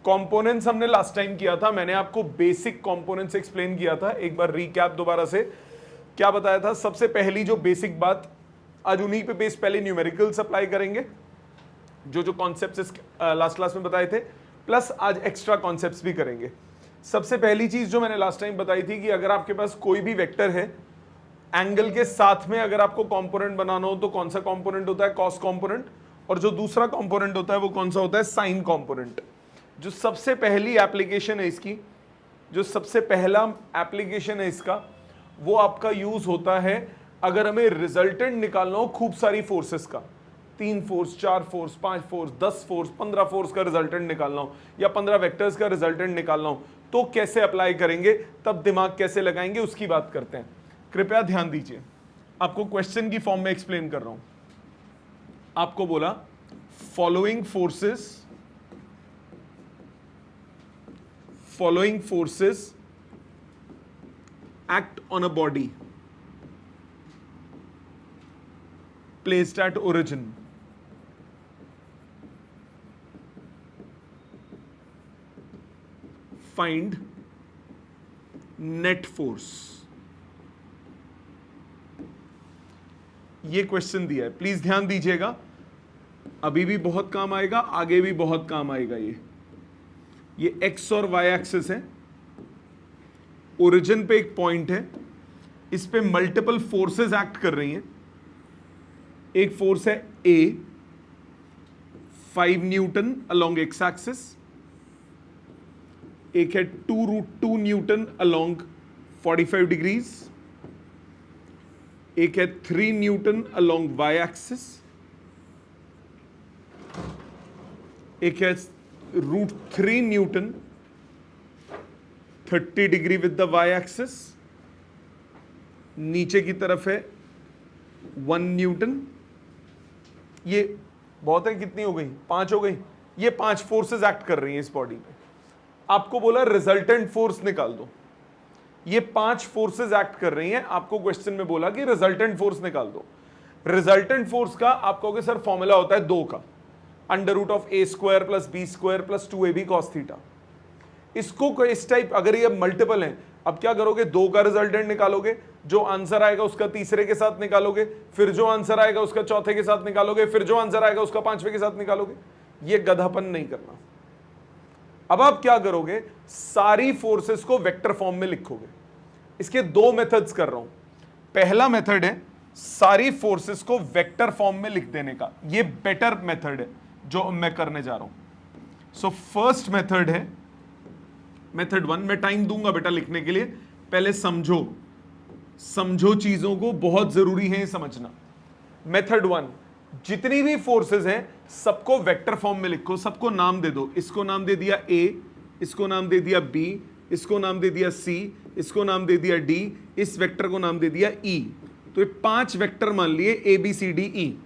Components हमने last time किया था, मैंने आपको बेसिक कंपोनेंट्स एक्सप्लेन किया था। एक बार रिकैप दोबारा से क्या बताया था। सबसे पहली जो बेसिक बात, आज उन्हीं पे बेस पहले न्यूमेरिकल्स अप्लाई करेंगे, जो जो कॉन्सेप्ट्स लास्ट क्लास में बताए थे, प्लस आज एक्स्ट्रा कॉन्सेप्ट्स भी करेंगे। सबसे पहली चीज जो मैंने लास्ट टाइम बताई थी कि अगर आपके पास कोई भी वेक्टर है, एंगल के साथ में अगर आपको कंपोनेंट बनाना हो तो कौन सा कंपोनेंट होता है, कॉस कंपोनेंट, और जो दूसरा कंपोनेंट होता है वो कौन सा होता है, साइन कंपोनेंट। जो सबसे पहली एप्लीकेशन है इसकी, जो सबसे पहला एप्लीकेशन है इसका, वो आपका यूज होता है अगर हमें रिजल्टेंट निकालना हो खूब सारी फोर्सेस का, 3 force, 4 force, 5 force, 10 force, 15 force का रिजल्टेंट निकालना हो, या 15 वेक्टर्स का रिजल्टेंट निकालना हो, तो कैसे अप्लाई करेंगे, तब दिमाग कैसे लगाएंगे, उसकी बात करते हैं। कृपया ध्यान दीजिए, आपको क्वेश्चन की फॉर्म में एक्सप्लेन कर रहा हूं। आपको बोला following forces act on a body placed at origin. Find net force. ये क्वेश्चन दिया है, प्लीज ध्यान दीजिएगा, अभी भी बहुत काम आएगा, आगे भी बहुत काम आएगा। ये एक्स और वाई एक्सिस है, ओरिजिन पे एक पॉइंट है, इस पे मल्टीपल फोर्सेस एक्ट कर रही हैं। एक फोर्स है ए 5 न्यूटन अलोंग एक्स एक्सिस, एक है 2√2 न्यूटन अलोंग 45 डिग्रीज, एक है 3 न्यूटन अलोंग वाई एक्सिस, एक है √3 newton 30 degree with the y axis, नीचे की तरफ है 1 न्यूटन। ये बहुत है, कितनी हो गई, 5 हो गई। ये 5 फोर्सेस एक्ट कर रही हैं इस बॉडी पे। आपको बोला रिजल्टेंट फोर्स निकाल दो, ये 5 फोर्सेस एक्ट कर रही हैं। आपको क्वेश्चन में बोला कि रिजल्टेंट फोर्स निकाल दो। रिजल्टेंट फोर्स का आप कहोगे सर फॉर्मूला होता है 2 का, √a² + b² + 2ab cos theta. इसको इस टाइप, अगर ये मल्टीपल है, अब क्या करोगे, 2 का रिजल्टेंट निकालोगे, जो आंसर आएगा उसका तीसरे के साथ निकालोगे, फिर जो आंसर आएगा उसका चौथे के साथ निकालोगे, फिर जो आंसर आएगा उसका 5वें के साथ निकालोगे। ये गधापन नहीं करना। अब आप क्या करोगे, सारी फोर्सेस को वेक्टर फॉर्म में लिखोगे। इसके 2 मेथड्स कर रहा हूं। पहला मेथड है सारी फोर्सेस को वेक्टर फॉर्म में लिख देने का, ये बेटर मेथड है जो मैं करने जा रहा हूं। सो फर्स्ट मेथड है मेथड 1। मैं टाइम दूंगा बेटा लिखने के लिए, पहले समझो चीजों को, बहुत जरूरी है समझना। मेथड 1, जितनी भी फोर्सेस हैं सबको वेक्टर फॉर्म में लिखो, सबको नाम दे दो। इसको नाम दे दिया ए, इसको नाम दे दिया बी, इसको नाम दे दिया सी, इसको नाम दे दिया डी, इस वेक्टर को नाम दे दिया ई। तो ये 5 वेक्टर मान लिए, A B C D E.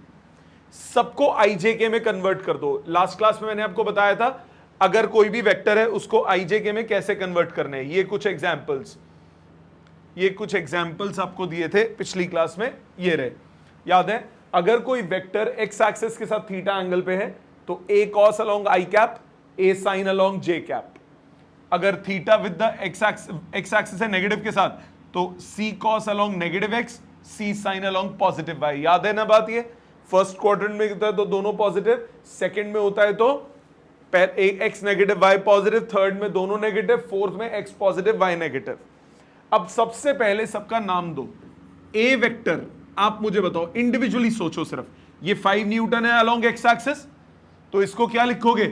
सबको आईजेके में कन्वर्ट कर दो। लास्ट क्लास में मैंने आपको बताया था अगर कोई भी वेक्टर है उसको आईजेके में कैसे कन्वर्ट करने हैं। ये कुछ एग्जांपल्स आपको दिए थे पिछली क्लास में, ये रहे, याद है। अगर कोई वेक्टर एक्स एक्सिस के साथ थीटा एंगल पे है तो ए कॉस अलोंग आई कैप, ए साइन अलोंग जे कैप। अगर theta with the x axis है नेगेटिव के साथ तो सी कॉस अलोंग नेगेटिव एक्स, सी साइन अलोंग पॉजिटिव वाई। याद है ना बात ये। फर्स्ट क्वाड्रेंट में होता है तो दोनों पॉजिटिव, सेकंड में होता है तो x negative y positive, third में दोनों नेगेटिव, फोर्थ में एक्स पॉजिटिव वाई नेगेटिव। अब सबसे पहले सबका नाम दो। ए वेक्टर आप मुझे बताओ, इंडिविजुअली सोचो सिर्फ। ये 5 न्यूटन है अलोंग एक्स एक्सिस, तो इसको क्या लिखोगे,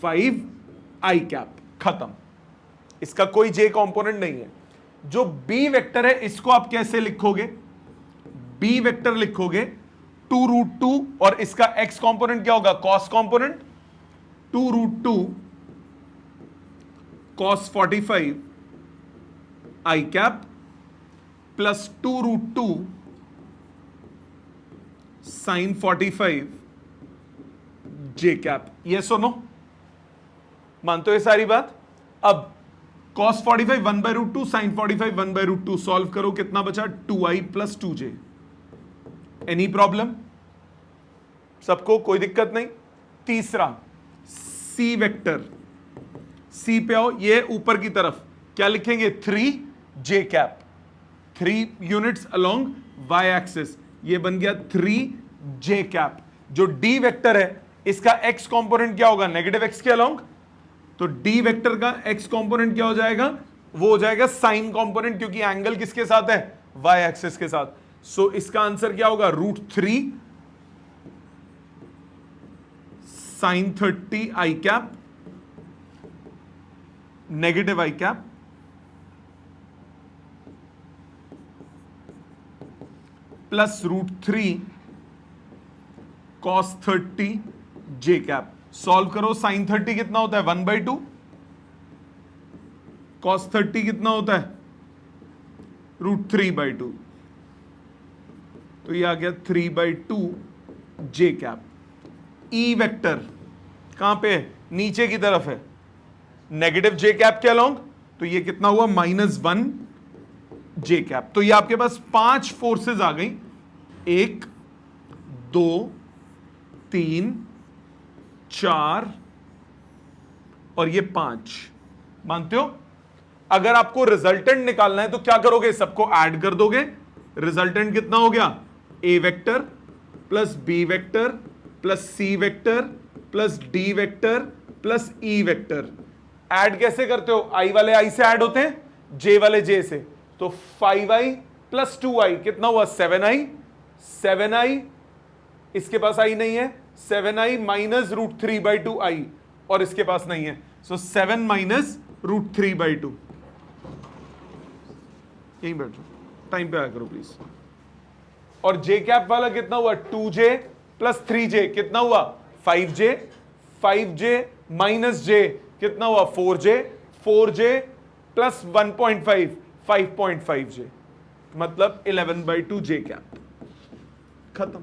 5 आई कैप, खत्म। इसका कोई जे कंपोनेंट नहीं है। जो बी वेक्टर है इसको आप कैसे लिखोगे, बी वेक्टर लिखोगे 2√2 और इसका एक्स कंपोनेंट क्या होगा, cos component, 2√2 cos 45 i cap plus 2√2 sin 45 j cap. ये सुनो, मानते हो ये सारी बात। अब cos 45 1/√2, sin 45 1/√2 सॉल्व करो, कितना बचा, 2i + 2j। एनी प्रॉब्लम, सबको कोई दिक्कत नहीं। तीसरा सी वेक्टर सी पे आओ, ये ऊपर की तरफ क्या लिखेंगे 3j cap, 3 units along y axis, ये बन गया 3j कैप। जो d वेक्टर है इसका x कंपोनेंट क्या होगा नेगेटिव x के अलोंग, तो d वेक्टर का x कंपोनेंट क्या हो जाएगा, वो हो जाएगा साइन कंपोनेंट, क्योंकि एंगल किसके साथ है y एक्सिस के साथ। सो इसका आंसर क्या होगा √3 sin 30 i cap negative i cap plus √3 cos 30 j cap. Solve करो, साइन 30 कितना होता है 1/2, cos 30 कितना होता है √3/2, तो ये आ गया 3/2 j कैप। ई वेक्टर कहां पे है, नीचे की तरफ है, नेगेटिव j कैप के अलोंग, तो ये कितना हुआ -1 j कैप। तो ये आपके पास 5 फोर्सेस आ गई, 1 2 3 4 और ये 5, मानते हो। अगर आपको रिजल्टेंट निकालना है तो क्या करोगे, सबको ऐड कर दोगे, रिजल्टेंट कितना हो गया a vector plus b vector plus c vector plus d vector plus e vector. Add कैसे करते हो, i वाले i से ऐड होते हैं, j वाले j से, तो 5i प्लस 2i कितना हुआ 7i, 7i इसके पास i नहीं है, 7i माइनस √3/2i और इसके पास नहीं है, सो 7 माइनस √3/2। यहीं बैठ जाओ, टाइम पे आया करो प्लीज। और j कैप वाला कितना हुआ 2j प्लस 3j कितना हुआ 5j, 5j माइनस j कितना हुआ 4j, 4j प्लस 1.5 5.5j, मतलब 11/2 j कैप। खत्म,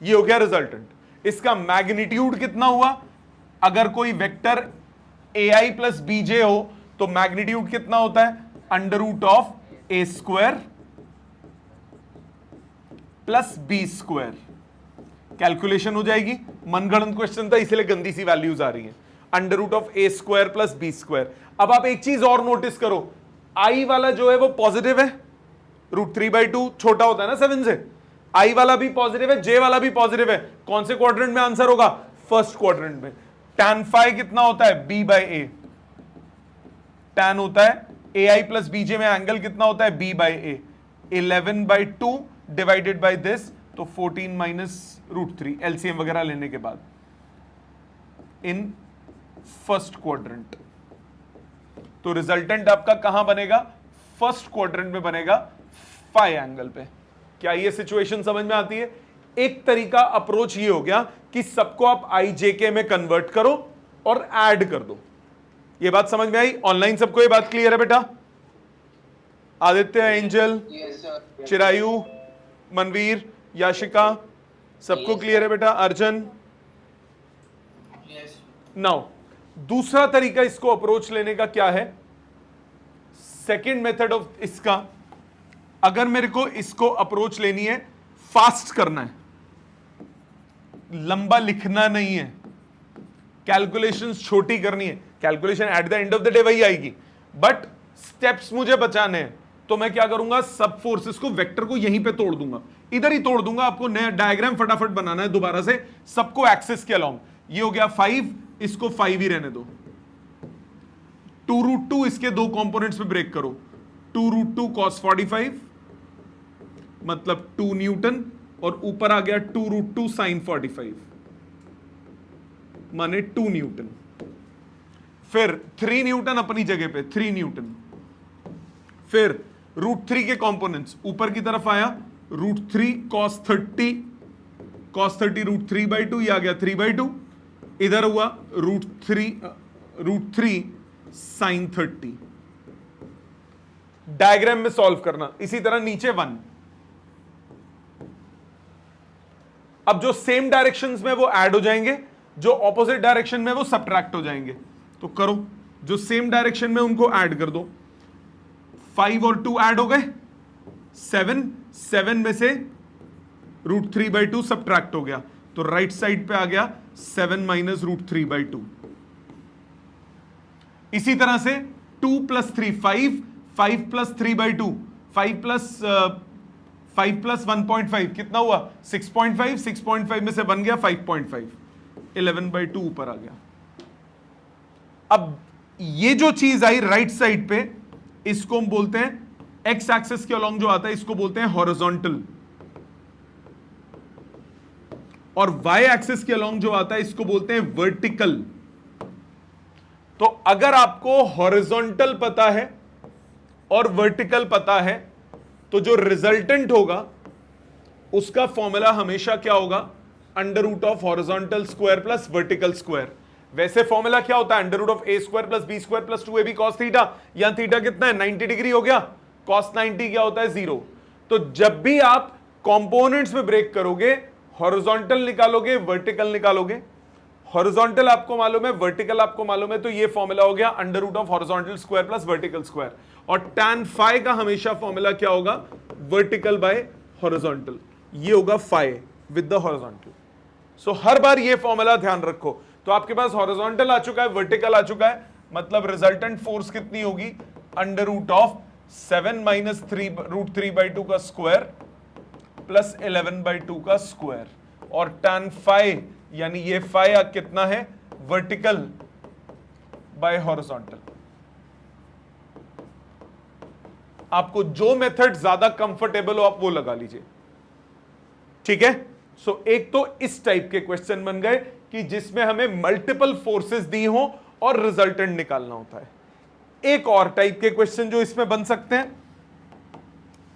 ये हो गया रिजल्टेंट। इसका मैग्नीट्यूड कितना हुआ, अगर कोई वेक्टर ai प्लस bj हो तो मैग्नीट्यूड कितना होता है √a² प्लस b²। कैलकुलेशन हो जाएगी, मनगढ़ंत क्वेश्चन था इसलिए गंदी सी वैल्यूज आ रही हैं, √a² प्लस b²। अब आप एक चीज और नोटिस करो, i वाला जो है वो पॉजिटिव है, √3/2 छोटा होता है ना 7 से, i वाला भी पॉजिटिव है, j वाला भी पॉजिटिव है। कौन से क्वाड्रेंट में आंसर होगा, फर्स्ट क्वाड्रेंट में। tan phi कितना होता है b/a, tan होता है ai प्लस bj में एंगल कितना होता है b/a, 11/2 डिवाइडेड बाय दिस, तो 14 माइनस √3 एलसीएम वगैरह लेने के बाद इन फर्स्ट क्वाड्रेंट। तो रिजल्टेंट आपका कहां बनेगा, फर्स्ट क्वाड्रेंट में बनेगा फाई एंगल पे। क्या ये सिचुएशन समझ में आती है। एक तरीका अप्रोच ये हो गया कि सबको आप IJK में कन्वर्ट करो और ऐड कर दो। ये बात समझ में आई, ऑनलाइन सबको ये बात क्लियर है बेटा, आदित्य, एंजल, चिरायु, मनवीर, याशिका, सबको क्लियर है बेटा, अर्जन। नाउ दूसरा तरीका इसको अप्रोच लेने का क्या है, सेकेंड मेथड ऑफ इसका, अगर मेरे को इसको अप्रोच लेनी है, फास्ट करना है, लंबा लिखना नहीं है, कैलकुलेशंस छोटी करनी है, calculation at the end of the day वही आएगी, बट स्टेप्स मुझे बचाने हैं, तो मैं क्या करूंगा, सब फोर्सेस को, वेक्टर को यहीं पे तोड़ दूंगा, इधर ही तोड़ दूंगा। आपको नया डायग्राम फटाफट बनाना है दोबारा से, सबको एक्सिस के अलोंग। ये हो गया 5, इसको 5 ही रहने दो, 2√2 इसके दो कंपोनेंट्स पे ब्रेक करो, 2√2 cos 45 मतलब 2 न्यूटन, और ऊपर आ गया 2√2 sin 45 माने 2 न्यूटन। फिर 3 न्यूटन अपनी जगह पे, 3 न्यूटन। फिर √3 के कंपोनेंट्स ऊपर की तरफ आया, √3 cos 30 √3/2, ये आ गया 3/2, इधर हुआ √3 sin 30। डायग्राम में सॉल्व करना, इसी तरह नीचे 1। अब जो सेम डायरेक्शंस में वो ऐड हो जाएंगे, जो ऑपोजिट डायरेक्शन में वो सबट्रैक्ट हो जाएंगे। तो करो, जो सेम डायरेक्शन में उनको ऐड कर दो, 5 और 2 ऐड हो गए, 7 में से √3/2 सबट्रैक्ट हो गया, तो राइट साइड पे आ गया 7 माइनस √3/2। इसी तरह से 2 + 3 5, 5 + 3/2, 5 + 1.5 कितना हुआ 6.5, 6.5 में से बन गया 5.5, 11/2 ऊपर आ गया। अब ये जो चीज आई राइट साइड पे, इसको हम बोलते हैं एक्स एक्सिस के अलोंग जो आता है इसको बोलते हैं हॉरिजॉन्टल, और वाई एक्सिस के अलोंग जो आता है इसको बोलते हैं वर्टिकल। तो अगर आपको हॉरिजॉन्टल पता है और वर्टिकल पता है तो जो रिजल्टेंट होगा उसका फॉर्मूला हमेशा क्या होगा, √of horizontal square plus vertical square. वैसे फॉर्मूला क्या होता है, √(a² + b² + 2ab cos theta. यहां थीटा कितना है 90 डिग्री हो गया, cos 90 क्या होता है 0। तो जब भी आप कंपोनेंट्स में ब्रेक करोगे हॉरिजॉन्टल निकालोगे वर्टिकल निकालोगे, हॉरिजॉन्टल आपको मालूम है वर्टिकल आपको मालूम है, तो ये फॉर्मूला हो गया √of horizontal square plus vertical square. और tan phi का हमेशा फॉर्मूला क्या होगा, वर्टिकल बाय हॉरिजॉन्टल, ये होगा phi विद द हॉरिजॉन्टल। सो हर बार ये फॉर्मूला ध्यान रखो। तो आपके पास हॉरिजॉन्टल आ चुका है, वर्टिकल आ चुका है, मतलब रिजल्टेंट फोर्स कितनी होगी, √ऑफ 7 - 3√3/2 का स्क्वायर प्लस 11/2 का स्क्वायर। और tan phi यानी ये phi कितना है, वर्टिकल बाय हॉरिजॉन्टल। आपको जो मेथड ज्यादा कंफर्टेबल हो आप वो लगा लीजिए, ठीक है। सो एक तो इस टाइप के क्वेश्चन बन गए कि जिसमें हमें मल्टीपल फोर्सेस दी हो और रिजल्टेंट निकालना होता है। एक और टाइप के क्वेश्चन जो इसमें बन सकते हैं,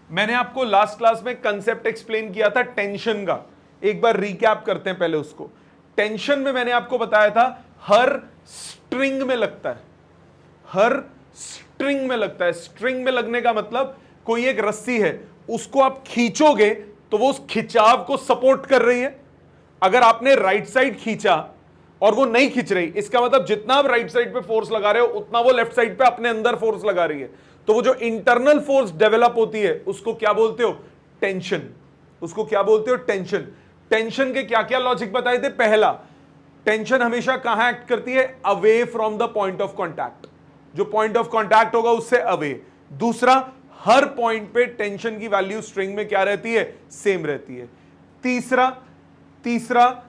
मैंने आपको लास्ट क्लास में कंसेप्ट एक्सप्लेन किया था टेंशन का, एक बार रिकैप करते हैं पहले उसको। टेंशन में मैंने आपको बताया था हर स्ट्रिंग में लगता है, हर स्ट्रिंग में लगता है। स्ट्रिंग में लगने का मतलब कोई एक रस्सी है, उसको आप खींचोगे तो वो उस खिंचाव को सपोर्ट कर रही है। अगर आपने राइट साइड खींचा और वो नहीं खींच रही, इसका मतलब जितना आप राइट साइड पे फोर्स लगा रहे हो उतना वो लेफ्ट साइड पे अपने अंदर फोर्स लगा रही है। तो वो जो इंटरनल फोर्स डेवलप होती है उसको क्या बोलते हो, टेंशन। उसको क्या बोलते हो, टेंशन। टेंशन के क्या क्या लॉजिक बताए थे, पहला, टेंशन हमेशा कहां एक्ट करती है, away from the point of contact, जो पॉइंट ऑफ कॉन्टैक्ट होगा उससे अवे। दूसरा, हर पॉइंट पे टेंशन की वैल्यू स्ट्रिंग में क्या रहती है, सेम रहती है। तीसरा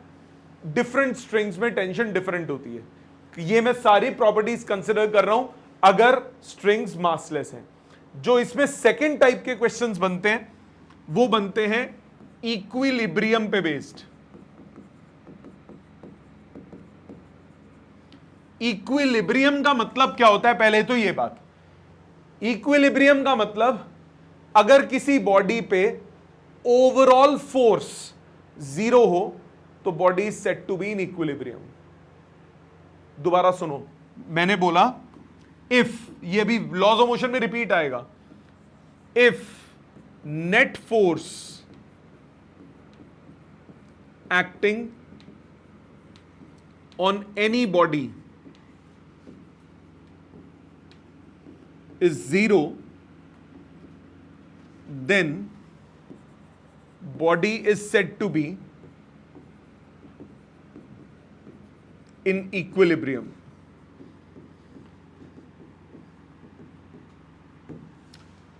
डिफरेंट स्ट्रिंग्स में टेंशन डिफरेंट होती है। ये मैं सारी प्रॉपर्टीज कंसिडर कर रहा हूं अगर स्ट्रिंग्स मासलेस हैं। जो इसमें सेकेंड टाइप के क्वेश्चंस बनते हैं वो बनते हैं इक्विलिब्रियम पे बेस्ड। इक्विलिब्रियम का मतलब क्या होता है, पहले तो ये बात, इक्विलिब्रियम का मतलब अगर किसी बॉडी पे ओवरऑल फोर्स 0 हो तो body is said to be in equilibrium. दोबारा सुनो, मैंने बोला इफ, ये भी लॉज ऑफ मोशन में रिपीट आएगा, if net force acting on any body is 0, then body is said to be in equilibrium.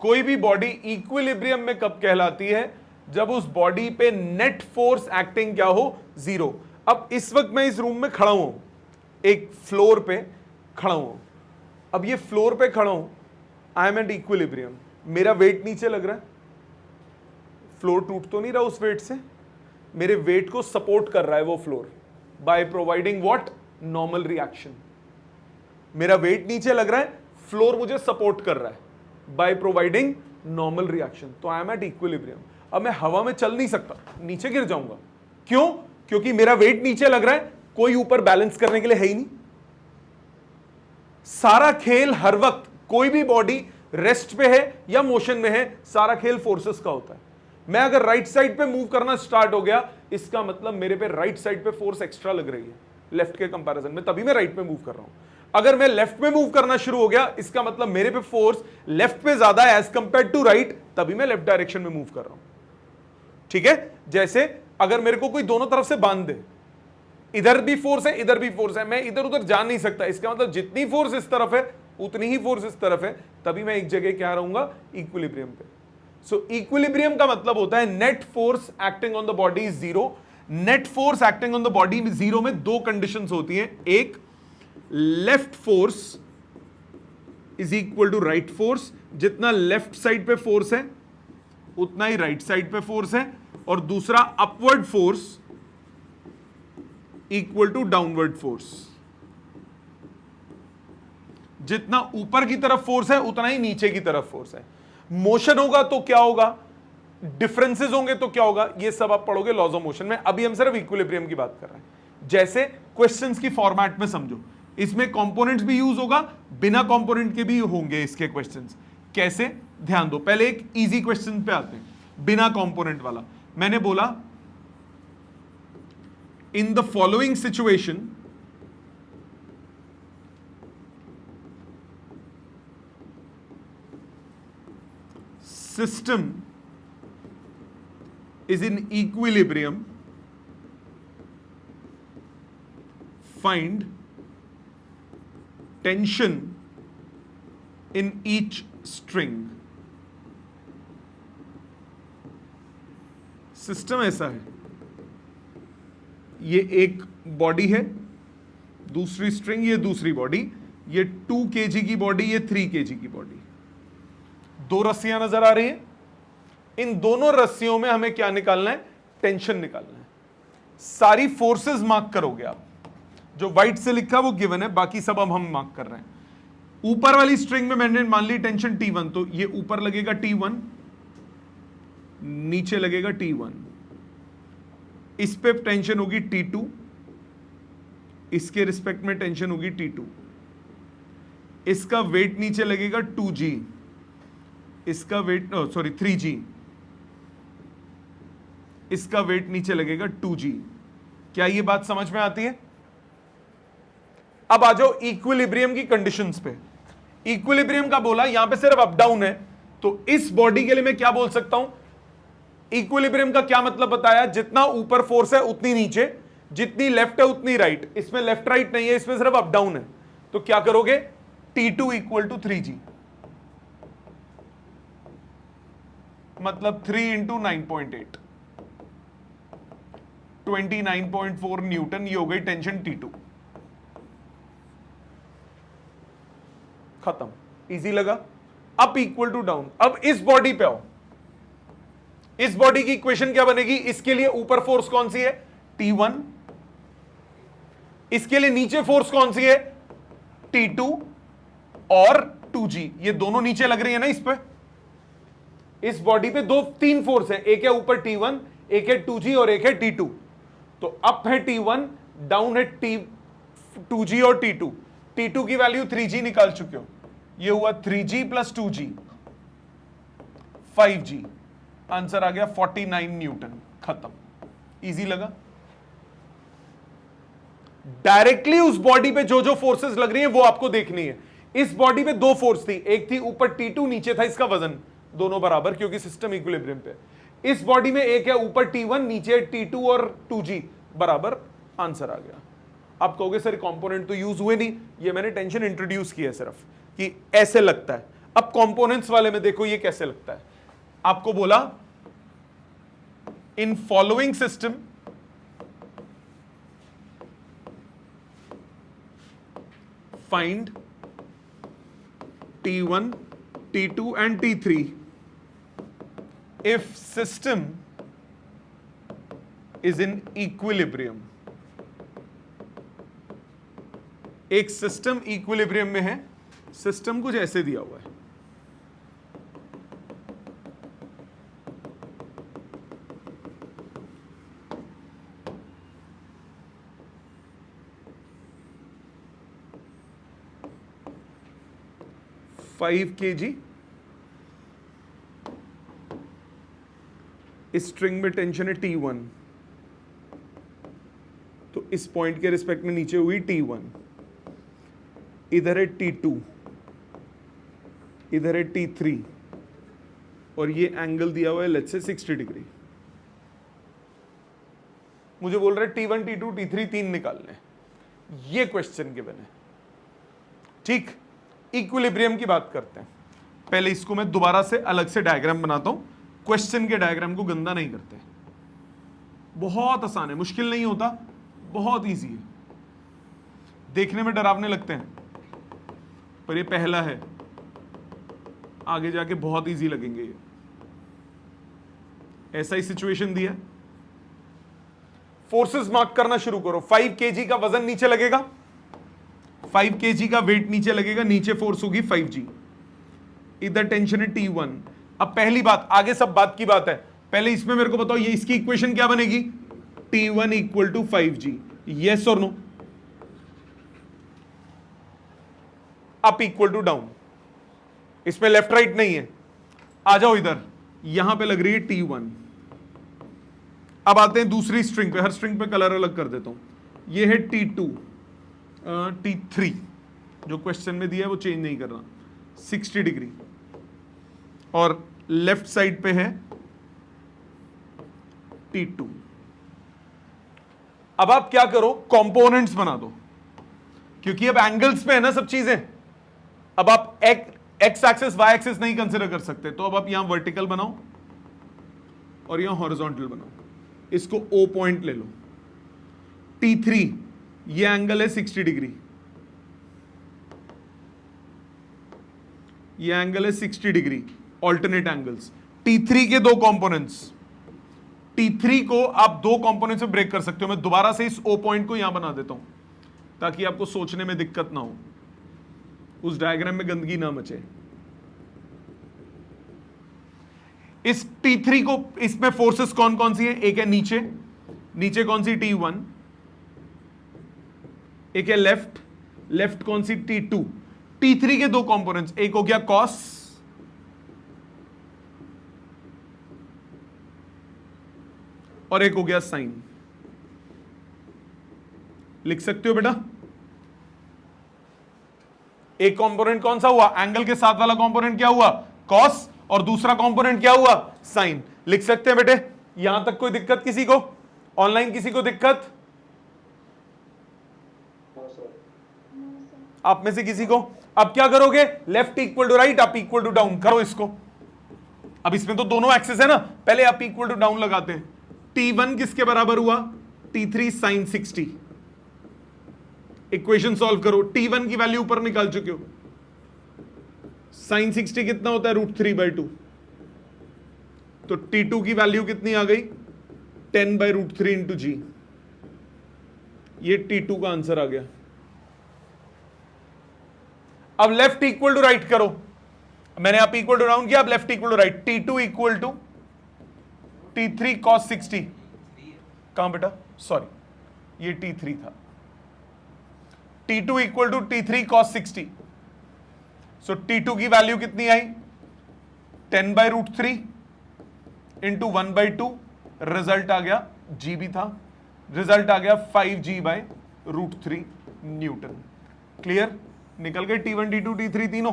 कोई भी बॉडी इक्विलिब्रियम में कब कहलाती है, जब उस बॉडी पे नेट फोर्स एक्टिंग क्या हो, 0। अब इस वक्त मैं इस रूम में खड़ा हूं, एक फ्लोर पे खड़ा हूं, अब ये फ्लोर पे खड़ा हूं, आई एम एट इक्विलिब्रियम, मेरा वेट नीचे लग रहा है, फ्लोर टूट तो नहीं रहा उस वेट से, मेरे वेट को सपोर्ट कर रहा है वो floor by providing what, normal reaction. मेरा वेट नीचे लग रहा है, फ्लोर मुझे सपोर्ट कर रहा है बाय प्रोवाइडिंग नॉर्मल रिएक्शन, तो आई एम एट इक्विलिब्रियम। अब मैं हवा में चल नहीं सकता, नीचे गिर जाऊंगा। क्यों? क्योंकि मेरा वेट नीचे लग रहा है, कोई ऊपर बैलेंस करने के लिए है ही नहीं। सारा खेल हर वक्त, कोई भी बॉडी रेस्ट पे है या मोशन में है, सारा खेल फोर्सेस का होता है। मैं अगर राइट साइड पे मूव करना स्टार्ट हो गया, इसका मतलब मेरे पे राइट साइड पे फोर्स एक्स्ट्रा लग रही है लेफ्ट के कंपैरिजन में, तभी मैं राइट में मूव कर रहा हूं। अगर मैं लेफ्ट में मूव करना शुरू हो गया, इसका मतलब मेरे पे फोर्स लेफ्ट पे ज्यादा है एज कंपेयर टू राइट, तभी मैं लेफ्ट डायरेक्शन में मूव कर रहा हूं। ठीक है, जैसे अगर मेरे को कोई दोनों तरफ से बांध दे, इधर भी फोर्स है, इधर भी फोर्स है, मैं इधर उधर जा नहीं सकता। इसका मतलब जितनी फोर्स इस तरफ है उतनी ही फोर्स इस तरफ है, तभी मैं एक जगह क्या रहूंगा, इक्विलिब्रियम पे। सो इक्विलिब्रियम का मतलब होता है net force acting on the body is zero. Net force acting on the body में जीरो में दो कंडीशंस होती हैं, एक left force is equal to right force, जितना लेफ्ट साइड पे फोर्स है उतना ही राइट साइड पे फोर्स है, और दूसरा upward force equal to downward force. जितना ऊपर की तरफ फोर्स है उतना ही नीचे की तरफ फोर्स है। मोशन होगा तो क्या होगा, डिफरेंसेस होंगे तो क्या होगा, ये सब आप पढ़ोगे लॉज ऑफ मोशन में। अभी हम सिर्फ इक्विलिब्रियम की बात कर रहे हैं। जैसे क्वेश्चंस की फॉर्मेट में समझो, इसमें कंपोनेंट्स भी यूज होगा, बिना कंपोनेंट के भी होंगे इसके क्वेश्चंस। कैसे, ध्यान दो। पहले एक इजी क्वेश्चन पे आते हैं, बिना कंपोनेंट वाला। मैंने बोला in the following situation system is in equilibrium, find tension in each string। System ऐसा है, ये एक बॉडी है, दूसरी स्ट्रिंग, ये दूसरी बॉडी, ये 2 kg की बॉडी, ये 3 kg की बॉडी, दो रस्सियां नजर आ रही हैं। इन दोनों रस्सियों में हमें क्या निकालना है, टेंशन निकालना है। सारी फोर्सेस मार्क करोगे आप, जो व्हाइट से लिखा वो गिवन है, बाकी सब अब हम मार्क कर रहे हैं। ऊपर वाली स्ट्रिंग में मैंने मान ली टेंशन T1, तो ये ऊपर लगेगा T1, नीचे लगेगा T1। इस पे टेंशन होगी T2, इसके रिस्पेक्ट में टेंशन होगी T2। इसका वेट नीचे लगेगा 2G, इसका वेट 3G, इसका वेट नीचे लगेगा 2G। क्या ये बात समझ में आती है? अब आ जाओ इक्विलिब्रियम की कंडीशंस पे। इक्विलिब्रियम का बोला, यहां पे सिर्फ अप डाउन है, तो इस बॉडी के लिए मैं क्या बोल सकता हूं, इक्विलिब्रियम का क्या मतलब बताया, जितना ऊपर फोर्स है उतनी नीचे, जितनी लेफ्ट है उतनी राइट। इसमें लेफ्ट राइट नहीं है, इसमें सिर्फ अप डाउन है। तो क्या करोगे, T2 इक्वल टू 3G, मतलब 3 इंटू 9.8, 29.4 न्यूटन। ये हो गई टेंशन T2। खत्म, इजी लगा। Up equal to down. अब इस बॉडी पे आओ, इस बॉडी की इक्वेशन क्या बनेगी, इसके लिए ऊपर फोर्स कौन सी है, T1, इसके लिए नीचे फोर्स कौन सी है, T2 और 2G। ये दोनों नीचे लग रही है ना इस पे। इस बॉडी पे तीन फोर्स है, एक है ऊपर T1, एक है 2G और एक है T2। तो अप है T1, डाउन है 2G और T2। T2 की वैल्यू 3G निकाल चुके हो, ये हुआ 3G plus 2G 5G। Answer आ गया 49 न्यूटन। खत्म, इजी लगा। डायरेक्टली उस बॉडी पे जो जो फोर्सेस लग रही हैं वो आपको देखनी है। इस बॉडी पे दो फोर्स थी, एक थी ऊपर T2, नीचे था इसका वजन, दोनों बराबर क्योंकि सिस्टम इक्विलिब्रियम पे। इस बॉडी में एक है ऊपर T1, नीचे T2 और 2G बराबर। आंसर आ गया। आप कहोगे सर कंपोनेंट तो यूज हुए नहीं, ये मैंने टेंशन इंट्रोड्यूस किया सिर्फ कि ऐसे लगता है। अब कंपोनेंट्स वाले में देखो ये कैसे लगता है। आपको बोला in following system find T1, T2 and T3 if system is in equilibrium। एक सिस्टम इक्विलिब्रियम में है, सिस्टम कुछ ऐसे दिया हुआ है, फाइव kg, इस स्ट्रिंग में टेंशन है T1, तो इस पॉइंट के रिस्पेक्ट में नीचे हुई T1, इधर है T2, इधर है T3 और ये एंगल दिया हुआ है लेट्स से 60 डिग्री। मुझे बोल रहे T1 T2 T3 तीन निकालने, ये क्वेश्चन गिवन है। ठीक, इक्विलिब्रियम की बात करते हैं। पहले इसको मैं दोबारा से अलग से डायग्राम बनाता हूं, क्वेश्चन के डायग्राम को गंदा नहीं करते। बहुत आसान है, मुश्किल नहीं होता, बहुत इजी है। देखने में डरावने लगते हैं पर ये पहला है, आगे जाके बहुत इजी लगेंगे ये। ऐसा ही सिचुएशन दिया, फोर्सेस मार्क करना शुरू करो। 5 kg का वजन नीचे लगेगा, 5 kg का वेट नीचे लगेगा, नीचे फोर्स होगी 5G, इधर टेंशन है T1। अब पहली बात, आगे सब बात की बात है, पहले इसमें मेरे को बताओ ये इसकी इक्वेशन क्या बनेगी? T1 equal to 5G, yes और no? Up equal to down, इसमें लेफ्ट राइट नहीं है। आ जाओ इधर, यहां पे लग रही है T1। अब आते हैं दूसरी स्ट्रिंग पे, हर स्ट्रिंग पे कलर अलग कर देता हूं। ये है T2, T3 जो क्वेश्चन में दिया है वो चेंज नहीं करना, 60 डिग्री, और लेफ्ट साइड पे है T2। अब आप क्या करो, कंपोनेंट्स बना दो, क्योंकि अब एंगल्स पे है ना सब चीजें। अब आप एक्स एक्सिस वाई एक्सिस नहीं कंसिडर कर सकते, तो अब आप यहां वर्टिकल बनाओ और यहां हॉरिजॉन्टल बनाओ। इसको O पॉइंट ले लो। T3 ये एंगल है 60 डिग्री, ये एंगल है 60 डिग्री, ऑल्टरनेट एंगल्स। T3 के दो कंपोनेंट्स, T3 को आप दो कंपोनेंट्स में ब्रेक कर सकते हो। मैं दोबारा से इस O पॉइंट को यहां बना देता हूं ताकि आपको सोचने में दिक्कत ना हो, उस डायग्राम में गंदगी ना मचे। इस T3 को, इसमें फोर्सेस कौन कौन सी है? एक है नीचे, नीचे कौन सी? T1। एक है लेफ्ट, लेफ्ट कौन सी? T2। T3 के दो कंपोनेंट्स, एक हो गया कॉस और एक हो गया साइन। लिख सकते हो बेटा? एक कंपोनेंट कौन सा हुआ? एंगल के साथ वाला कंपोनेंट क्या हुआ? कॉस, और दूसरा कंपोनेंट क्या हुआ? साइन। लिख सकते हैं बेटे? यहां तक कोई दिक्कत किसी को? ऑनलाइन किसी को दिक्कत? आप में से किसी को? अब क्या करोगे? Left equal to right, up equal to down करो इसको। अब इसमें तो दोनों एक्सिस है ना, पहले अप इक्वल टू डाउन लगाते हैं। T1 किसके बराबर हुआ? T3 sign 60। इक्वेशन सॉल्व करो, T1 की वैल्यू ऊपर निकाल चुके हो। साइन 60 कितना होता है? √3/2। तो T2 की वैल्यू कितनी आ गई? 10/√3 इंटू जी। ये T2 का आंसर आ गया। अब लेफ्ट इक्वल टू राइट करो, मैंने आप इक्वल टू डाउन किया, अब left equal to right. T2 equal to T3 cos 60। कहां बेटा? सॉरी, ये T3 था। T2 equal to T3 cos 60। So T2 की वैल्यू कितनी आई? 10/√3 इंटू 1/2। रिजल्ट आ गया, G भी था, रिजल्ट आ गया 5G/√3 न्यूटन। क्लियर? निकल गए T1 T2 T3 तीनों।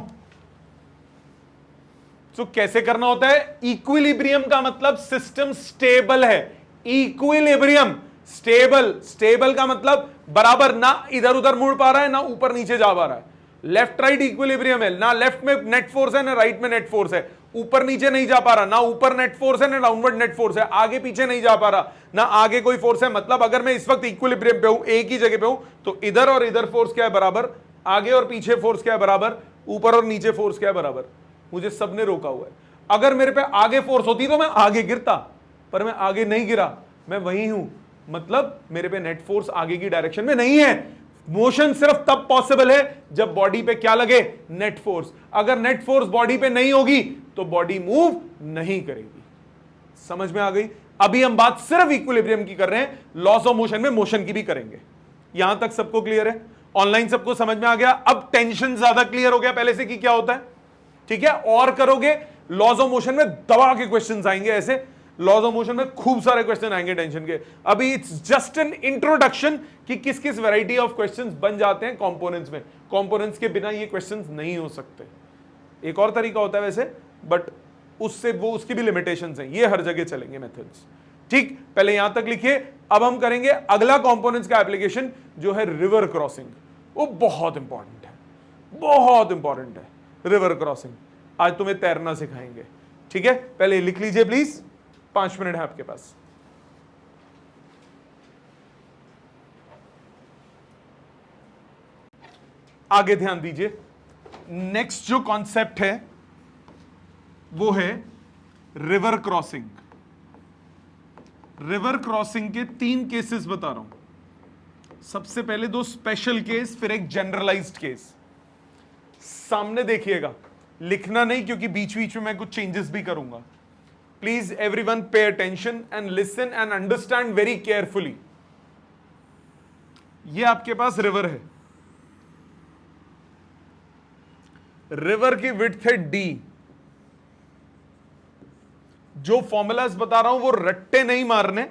तो कैसे करना होता है? इक्विलिब्रियम का मतलब सिस्टम स्टेबल है। इक्विलिब्रियम स्टेबल, स्टेबल का मतलब बराबर, ना इधर उधर मुड़ पा रहा है, ना ऊपर नीचे जा पा रहा है। लेफ्ट राइट इक्विलिब्रियम है, ना लेफ्ट में नेट फोर्स है ना राइट में नेट फोर्स है, ऊपर नीचे नहीं जा पा रहा, ना ऊपर नेट फोर्स है ना डाउनवर्ड नेट फोर्स है, आगे पीछे नहीं जा पा रहा, ना आगे कोई फोर्स है। मतलब अगर मैं इस वक्त इक्विलिब्रियम पे हूं, एक ही जगह पे हूं, तो इधर और इधर फोर्स क्या है? बराबर। आगे और पीछे फोर्स क्या है? बराबर। ऊपर और नीचे फोर्स क्या है? बराबर। मुझे सबने रोका हुआ है। अगर मेरे पे आगे फोर्स होती तो मैं आगे गिरता, पर मैं आगे नहीं गिरा, मैं वहीं हूं। मतलब मेरे पे नेट फोर्स आगे की डायरेक्शन में नहीं है। मोशन सिर्फ तब पॉसिबल है जब बॉडी पे क्या लगे? Net force. अगर नेट फोर्स बॉडी पे नहीं होगी तो बॉडी मूव नहीं करेगी। समझ में आ गई? अभी हम बात सिर्फ इक्विलिब्रियम की कर रहे हैं, लॉस ऑफ मोशन में मोशन की भी करेंगे। यहां तक सबको क्लियर है? ऑनलाइन सबको समझ में आ गया? अब टेंशन ज्यादा क्लियर हो गया पहले से कि क्या होता है? ठीक है, और करोगे लॉज ऑफ मोशन में दबा के क्वेश्चंस आएंगे। ऐसे लॉज ऑफ मोशन में खूब सारे क्वेश्चन आएंगे टेंशन के। अभी इट्स जस्ट एन इंट्रोडक्शन कि किस किस वैरायटी ऑफ क्वेश्चंस बन जाते हैं कंपोनेंट्स में। कंपोनेंट्स के बिना ये क्वेश्चंस नहीं हो सकते। एक और तरीका होता है वैसे, बट उससे वो उसकी भी लिमिटेशंस हैं, ये हर जगह चलेंगे मेथड्स। ठीक, पहले यहां तक लिखिए। अब हम करेंगे अगला कंपोनेंट्स का एप्लीकेशन जो है रिवर क्रॉसिंग। वो बहुत इंपॉर्टेंट है, बहुत इंपॉर्टेंट है रिवर क्रॉसिंग। आज तुम्हें तैरना सिखाएंगे, ठीक है। पहले लिख लीजिए प्लीज, 5 मिनट है आपके पास। आगे ध्यान दीजिए। नेक्स्ट जो कॉन्सेप्ट है वो है रिवर क्रॉसिंग। रिवर क्रॉसिंग के 3 केसेस बता रहा हूं। सबसे पहले 2 स्पेशल केस, फिर एक जनरलाइज्ड केस। सामने देखिएगा, लिखना नहीं क्योंकि बीच बीच में मैं कुछ चेंजेस भी करूंगा। Please everyone pay attention and listen and understand very carefully. ये आपके पास रिवर है, रिवर की विड्थ है d। जो फॉर्मूलाज बता रहा हूं वो रट्टे नहीं मारने,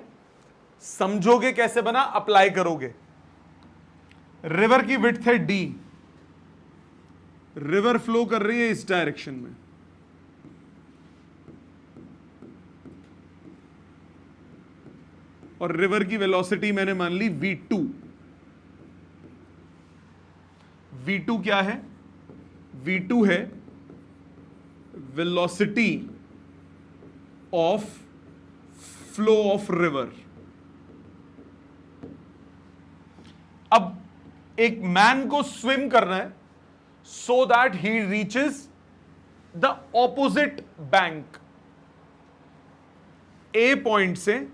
समझोगे कैसे बना, अप्लाई करोगे। रिवर की विड्थ है d, रिवर फ्लो कर रही है इस डायरेक्शन में, और रिवर की वेलोसिटी मैंने मान ली v2। v2 क्या है? v2 है velocity of flow of river. अब एक मैन को स्विम करना है so that he reaches the opposite bank. A point से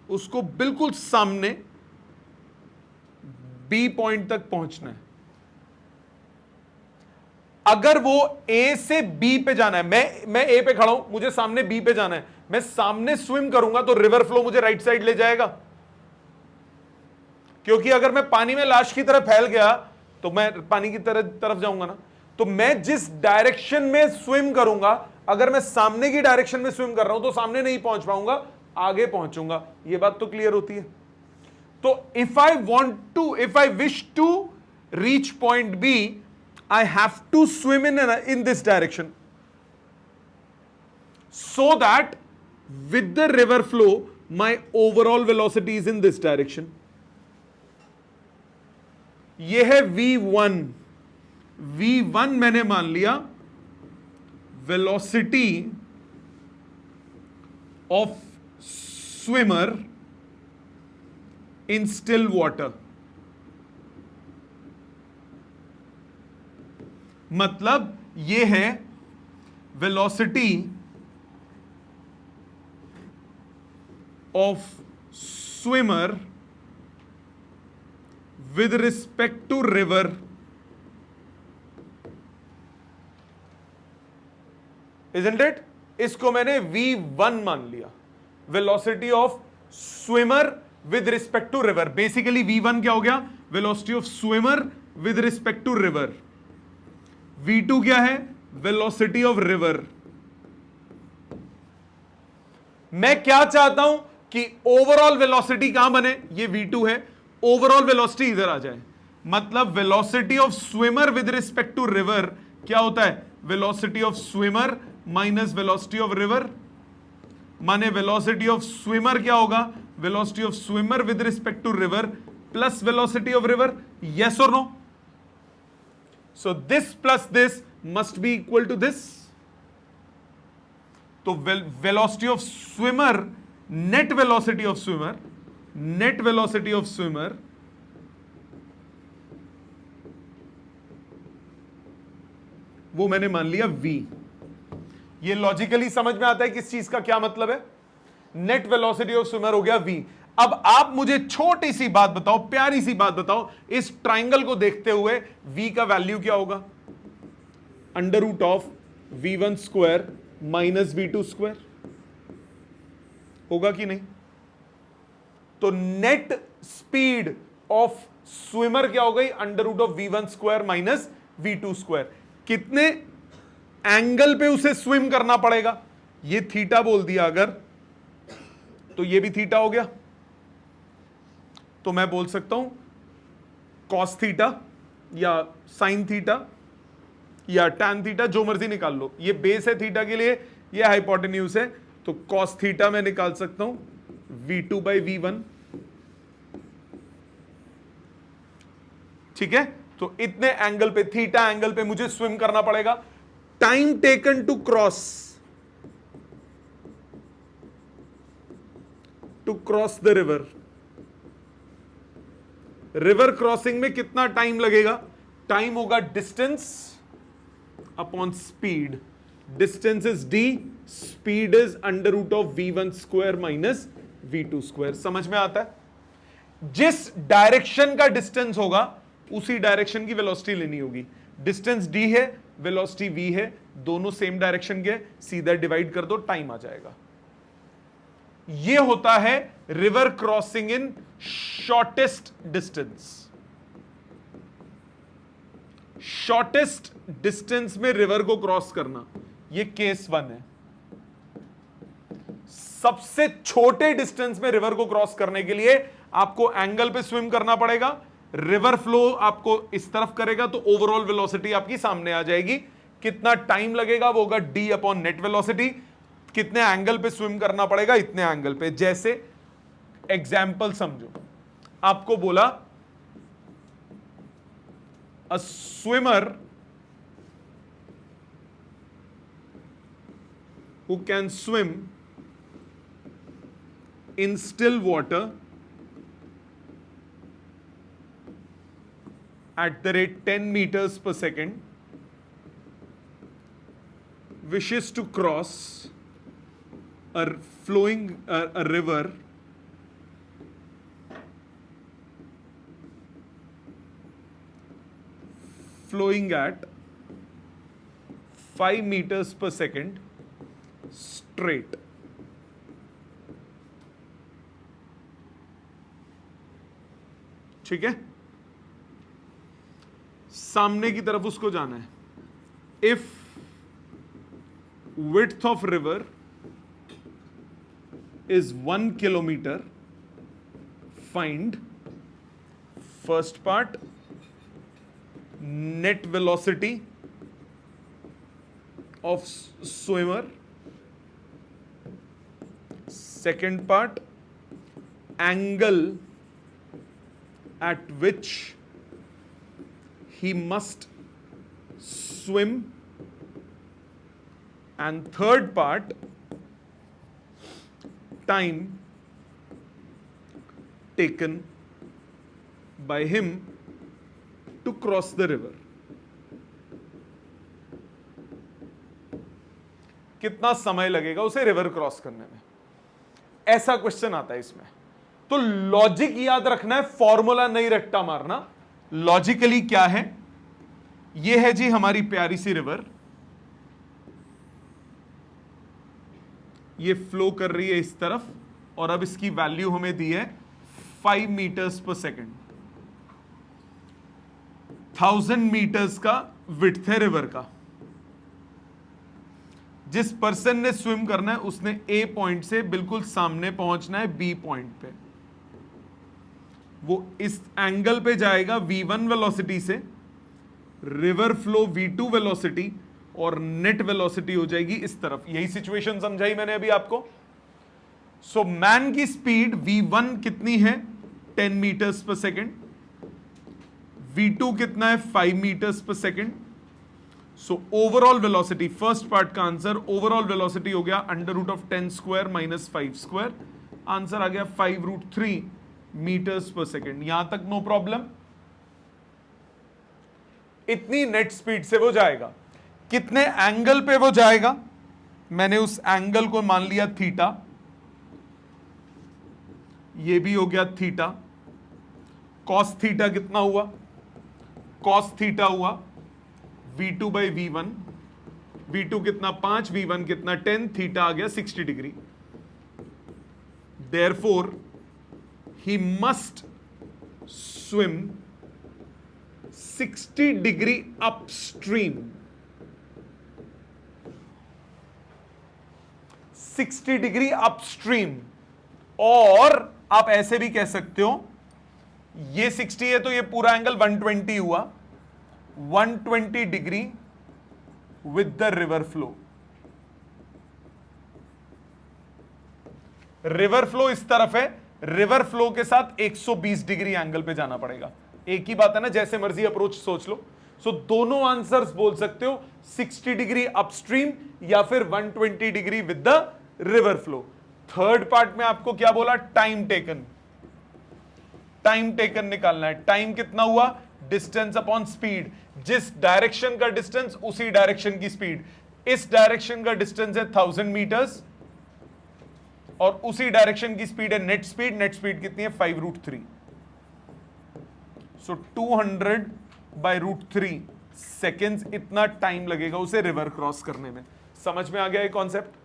उसको बिल्कुल सामने बी पॉइंट तक पहुंचना है। अगर वो ए से बी पे जाना है, मैं ए पे खड़ा हूं, मुझे सामने बी पे जाना है, मैं सामने स्विम करूंगा तो रिवर फ्लो मुझे राइट साइड ले जाएगा। क्योंकि अगर मैं पानी में लाश की तरह फैल गया तो मैं पानी की तरफ जाऊंगा ना। तो मैं जिस डायरेक्शन में स्विम करूंगा, अगर मैं सामने की डायरेक्शन में स्विम कर रहा हूं तो सामने नहीं पहुंच पाऊंगा, आगे पहुंचूंगा। यह बात तो क्लियर होती है। तो if I wish to reach point B, I have to swim in this direction so that with the river flow my overall velocity is in this direction. ये है V1। V1 मैंने मान लिया velocity of swimmer in still water। मतलब ये है velocity of swimmer with respect to river. Isn't it? इसको मैंने V1 मान लिया, velocity of swimmer with respect to river. Basically V1 क्या हो गया? Velocity of swimmer with respect to river. V2 क्या है? Velocity of river. मैं क्या चाहता हूं कि ओवरऑल वेलोसिटी कहां बने? ये V2 है, ओवरऑल वेलोसिटी इधर आ जाए। मतलब velocity of swimmer with respect to river क्या होता है? Velocity of swimmer minus velocity of river. माने वेलोसिटी ऑफ स्विमर क्या होगा? Velocity of swimmer with respect to river plus velocity of river. Yes और no? So this plus this must be equal to this. तो velocity of swimmer, net velocity of swimmer वो मैंने मान लिया v। ये logically समझ में आता है किस चीज का क्या मतलब है? नेट वेलोसिटी ऑफ स्विमर हो गया v। अब आप मुझे छोटी सी बात बताओ, प्यारी सी बात बताओ, इस ट्राइंगल को देखते हुए v का वैल्यू क्या होगा? Under root of v1 square minus v2 square होगा कि नहीं? तो नेट स्पीड ऑफ स्विमर क्या हो गई? Under root of v1 square minus v2 square. कितने एंगल पे उसे स्विम करना पड़ेगा? ये थीटा बोल दिया अगर, तो ये भी थीटा हो गया। तो मैं बोल सकता हूं कॉस थीटा या साइन थीटा या टैन थीटा, जो मर्जी निकाल लो। ये बेस है थीटा के लिए, ये हाइपोटेन्यूज है, तो कॉस थीटा मैं निकाल सकता हूं v2/v1। ठीक है, तो इतने एंगल पे, थीटा एंगल पे मुझे स्विम करना पड़ेगा। Time taken to cross the river, river crossing में कितना टाइम लगेगा? टाइम होगा distance upon speed. Distance is d, speed is √v1² minus v2²। समझ में आता है? जिस डायरेक्शन का डिस्टेंस होगा उसी डायरेक्शन की वेलोसिटी लेनी होगी। डिस्टेंस d है, वेलोसिटी v है, दोनों सेम डायरेक्शन के, सीधा डिवाइड कर दो, टाइम आ जाएगा। यह होता है रिवर क्रॉसिंग इन शॉर्टेस्ट डिस्टेंस। शॉर्टेस्ट डिस्टेंस में रिवर को क्रॉस करना, यह केस 1 है। सबसे छोटे डिस्टेंस में रिवर को क्रॉस करने के लिए आपको एंगल पे स्विम करना पड़ेगा। रिवर फ्लो आपको इस तरफ करेगा तो ओवरऑल वेलोसिटी आपकी सामने आ जाएगी। कितना टाइम लगेगा वो होगा d अपॉन नेट वेलोसिटी। कितने एंगल पे स्विम करना पड़ेगा? इतने एंगल पे। जैसे एग्जाम्पल समझो, आपको बोला अ swimmer who can swim in still water at the rate 10 meters per second wishes to cross a river flowing at 5 meters per second straight। ठीक है, सामने की तरफ उसको जाना है। If width of river is 1 kilometer, find first part net velocity of swimmer, second part angle at which he must swim, and third part time taken by him to cross the river। कितना समय लगेगा उसे river cross करने में, ऐसा question आता है इसमें। तो लॉजिक याद रखना है, फॉर्मूला नहीं रट्टा मारना। लॉजिकली क्या है? यह है जी हमारी प्यारी सी रिवर, ये फ्लो कर रही है इस तरफ, और अब इसकी वैल्यू हमें दी है 5 मीटर्स पर सेकेंड। 1000 मीटर्स का विड्थ है रिवर का। जिस पर्सन ने स्विम करना है उसने ए पॉइंट से बिल्कुल सामने पहुंचना है बी पॉइंट पे। वो इस एंगल पे जाएगा v1 वेलोसिटी से, रिवर फ्लो v2 वेलोसिटी, और नेट वेलोसिटी हो जाएगी इस तरफ। यही सिचुएशन समझाई मैंने अभी आपको। सो मैन की स्पीड v1 कितनी है? 10 मीटर्स पर सेकेंड। v2 कितना है? 5 metres per second. So overall velocity, first part का आंसर ओवरऑल वेलोसिटी हो गया √10² माइनस 5²। आंसर आ गया 5√3 मीटर्स पर सेकेंड। यहां तक नो प्रॉब्लम। इतनी नेट स्पीड से वो जाएगा। कितने एंगल पे वो जाएगा? मैंने उस एंगल को मान लिया थीटा, ये भी हो गया थीटा। कॉस थीटा कितना हुआ? कॉस थीटा हुआ v2/v1। v2 कितना? 5, v1 कितना? 10, थीटा आ गया 60 degree. Therefore he must swim 60 degree upstream. 60 degree upstream. और आप ऐसे भी कह सकते हो, ये 60 है तो ये पूरा एंगल 120 हुआ, 120 degree with the river flow. River flow इस तरफ है, रिवर फ्लो के साथ 120 डिग्री एंगल पे जाना पड़ेगा। एक ही बात है ना, जैसे मर्जी अप्रोच सोच लो। सो दोनों आंसर्स बोल सकते हो, 60 डिग्री अपस्ट्रीम या फिर 120 degree with the river flow. Third part में आपको क्या बोला, टाइम टेकन। टाइम टेकन निकालना है। टाइम कितना हुआ, डिस्टेंस अपॉन स्पीड। जिस डायरेक्शन का डिस्टेंस उसी डायरेक्शन की स्पीड। इस डायरेक्शन का डिस्टेंस है 1000 मीटर्स और उसी डायरेक्शन की स्पीड है नेट स्पीड। नेट स्पीड कितनी है, 5√3। सो 200 बाय √3 सेकेंड्स, इतना टाइम लगेगा उसे रिवर क्रॉस करने में। समझ में आ गया ये कॉन्सेप्ट?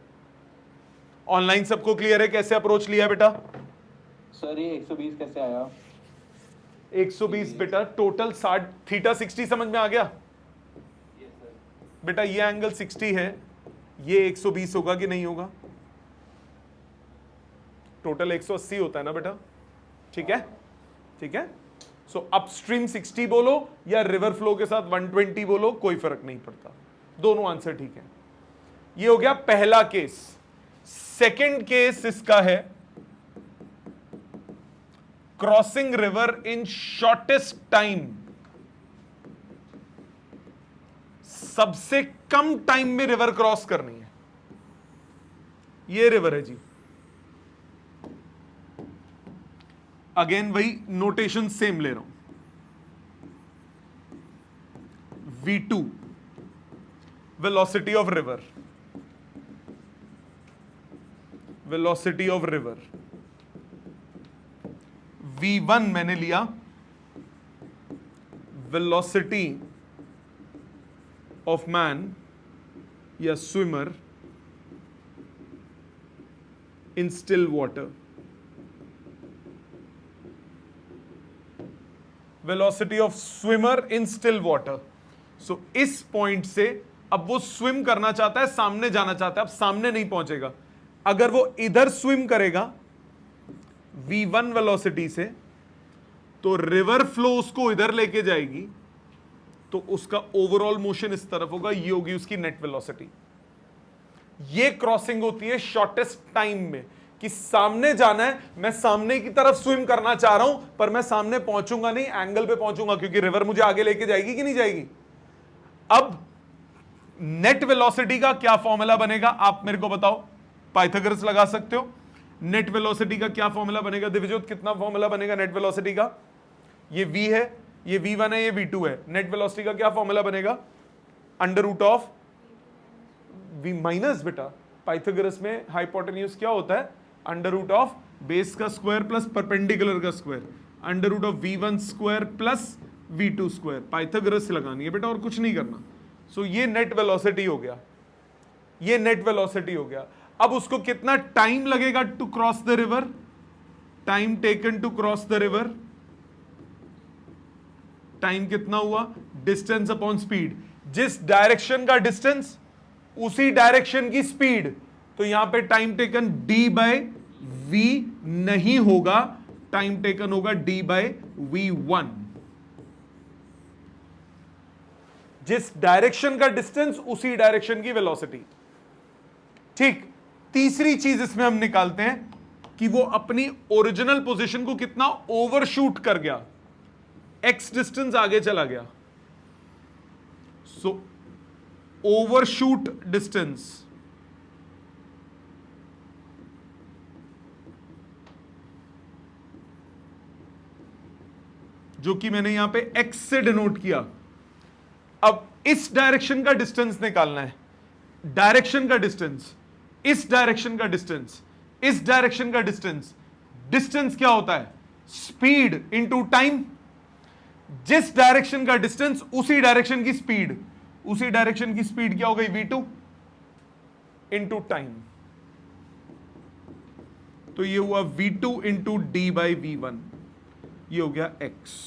ऑनलाइन सबको क्लियर है कैसे अप्रोच लिया बेटा? सर ये 120 कैसे आया? 120 बेटा टोटल 60, थीटा 60 समझ में आ गया? बेटा ये एंगल 60 है, ये 120 होगा कि नहीं होगा? टोटल 180 होता है ना बेटा, ठीक है? ठीक है। सो अपस्ट्रीम 60 बोलो या रिवर फ्लो के साथ 120 बोलो, कोई फर्क नहीं पड़ता, दोनों आंसर ठीक है। ये हो गया पहला केस। सेकंड केस इसका है crossing river in shortest time. सबसे कम टाइम में रिवर क्रॉस करनी है। ये रिवर है जी, अगेन वही नोटेशन सेम ले रहा हूं। V2 velocity of river, velocity of river. V1 मैंने लिया वेलोसिटी ऑफ मैन या swimmer in still water. Velocity of swimmer in still water. So इस पॉइंट से अब वो स्विम करना चाहता है, सामने जाना चाहता है, अब सामने नहीं पहुंचेगा। अगर वो इधर स्विम करेगा V1 वेलोसिटी से, तो रिवर फ्लो उसको इधर लेके जाएगी, तो उसका ओवरऑल मोशन इस तरफ होगा, ये होगी उसकी नेट वेलोसिटी। ये क्रॉसिंग होती है शॉर्टेस्ट टाइम में, कि सामने जाना है, मैं सामने की तरफ स्विम करना चाह रहा हूं, पर मैं सामने पहुंचूंगा नहीं, एंगल पे पहुंचूंगा, क्योंकि रिवर मुझे आगे लेके जाएगी कि नहीं जाएगी। अब नेट वेलोसिटी का क्या फॉर्मूला बनेगा, आप मेरे को बताओ, पाइथागोरस लगा सकते हो। नेट वेलोसिटी का क्या फॉर्मूला बनेगा दिव्यज्योत, कितना फॉर्मूला बनेगा नेट वेलोसिटी का? ये v है, ये v1 है, ये v2 है। नेट वेलोसिटी का क्या फॉर्मूला बनेगा? Under root of v minus, बेटा पाइथागोरस में हाइपोटेन्यूज क्या होता है? अंडर रूट ऑफ बेस का स्क्वायर प्लस परपेंडिकुलर का square, under root of v1 square plus v2 square. Pythagoras से लगानी है बेटा, और कुछ नहीं करना। सो ये नेट वेलोसिटी हो गया, ये नेट वेलोसिटी हो गया। अब उसको कितना टाइम लगेगा to cross the river? Time taken to cross the river, time कितना हुआ? Distance upon speed. जिस डायरेक्शन का डिस्टेंस उसी डायरेक्शन की स्पीड। तो यहां पे टाइम टेकन d/v नहीं होगा, टाइम टेकन होगा d/v1। जिस डायरेक्शन का डिस्टेंस उसी डायरेक्शन की वेलोसिटी। ठीक। तीसरी चीज इसमें हम निकालते हैं कि वो अपनी ओरिजिनल पोजीशन को कितना ओवरशूट कर गया, x डिस्टेंस आगे चला गया। सो ओवरशूट डिस्टेंस, जो कि मैंने यहां पे x से डिनोट किया। अब इस डायरेक्शन का डिस्टेंस निकालना है, डायरेक्शन का डिस्टेंस, इस डायरेक्शन का डिस्टेंस, इस डायरेक्शन का डिस्टेंस। डिस्टेंस क्या होता है? Speed into time. जिस डायरेक्शन का डिस्टेंस उसी डायरेक्शन की स्पीड, उसी डायरेक्शन की स्पीड क्या हो गई? v2 into time. तो ये हुआ v2 इंटू d/v1, ये हो गया x।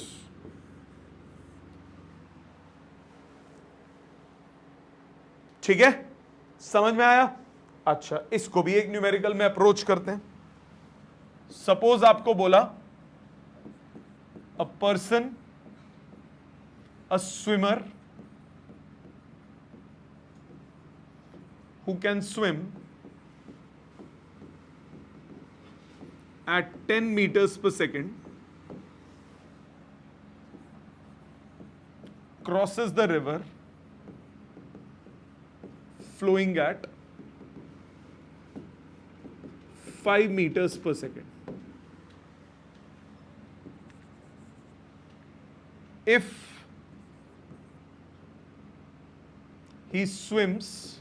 ठीक है, समझ में आया? अच्छा, इसको भी एक न्यूमेरिकल में अप्रोच करते हैं। सपोज आपको बोला a person, a swimmer who can swim at 10 meters per second crosses the river flowing at 5 meters per second. If he swims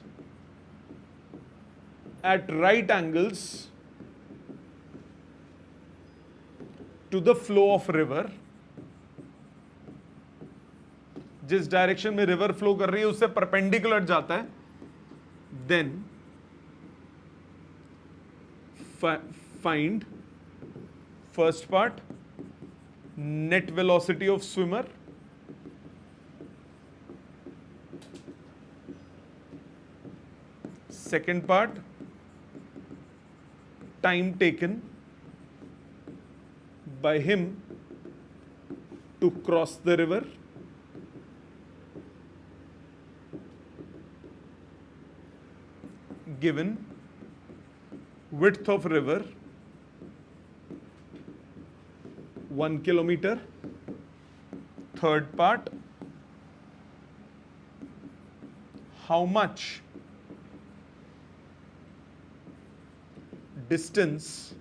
at right angles to the flow of river, जिस direction में river flow कर रही है उससे perpendicular जाता है, then find first part net velocity of swimmer, second part time taken by him to cross the river, given width of river 1 kilometer. Third part, how much distance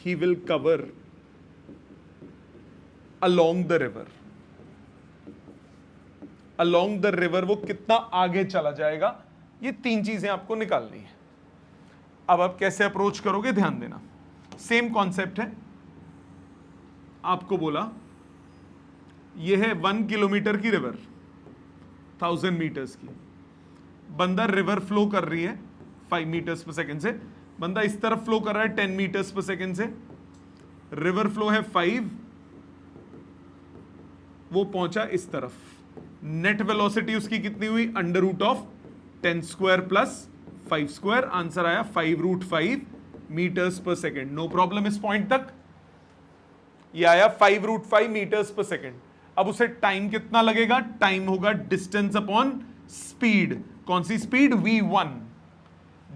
he will cover along the river. Along the river वो कितना आगे चला जाएगा, ये 3 चीजें आपको निकालनी है. अब आप कैसे अप्रोच करोगे ध्यान देना. सेम कॉन्सेप्ट है. आपको बोला ये है 1 किलोमीटर की रिवर 1000 मीटर्स की. बंदा रिवर फ्लो कर रही है 5 मीटर्स पर सेकेंड से. बंदा इस तरफ फ्लो कर रहा है 10 मीटर्स पर सेकेंड से. रिवर फ्लो है 5, वो पहुंचा इस तरफ. नेट वेलोसिटी उसकी कितनी हुई, under root of 10 square plus 5 square. Answer आया 5√5 metres per second. No problem इस पॉइंट तक. ये आया 5√5 मीटर्स पर सेकेंड. अब उसे टाइम कितना लगेगा, टाइम होगा डिस्टेंस अपॉन स्पीड. कौन सी स्पीड, v1.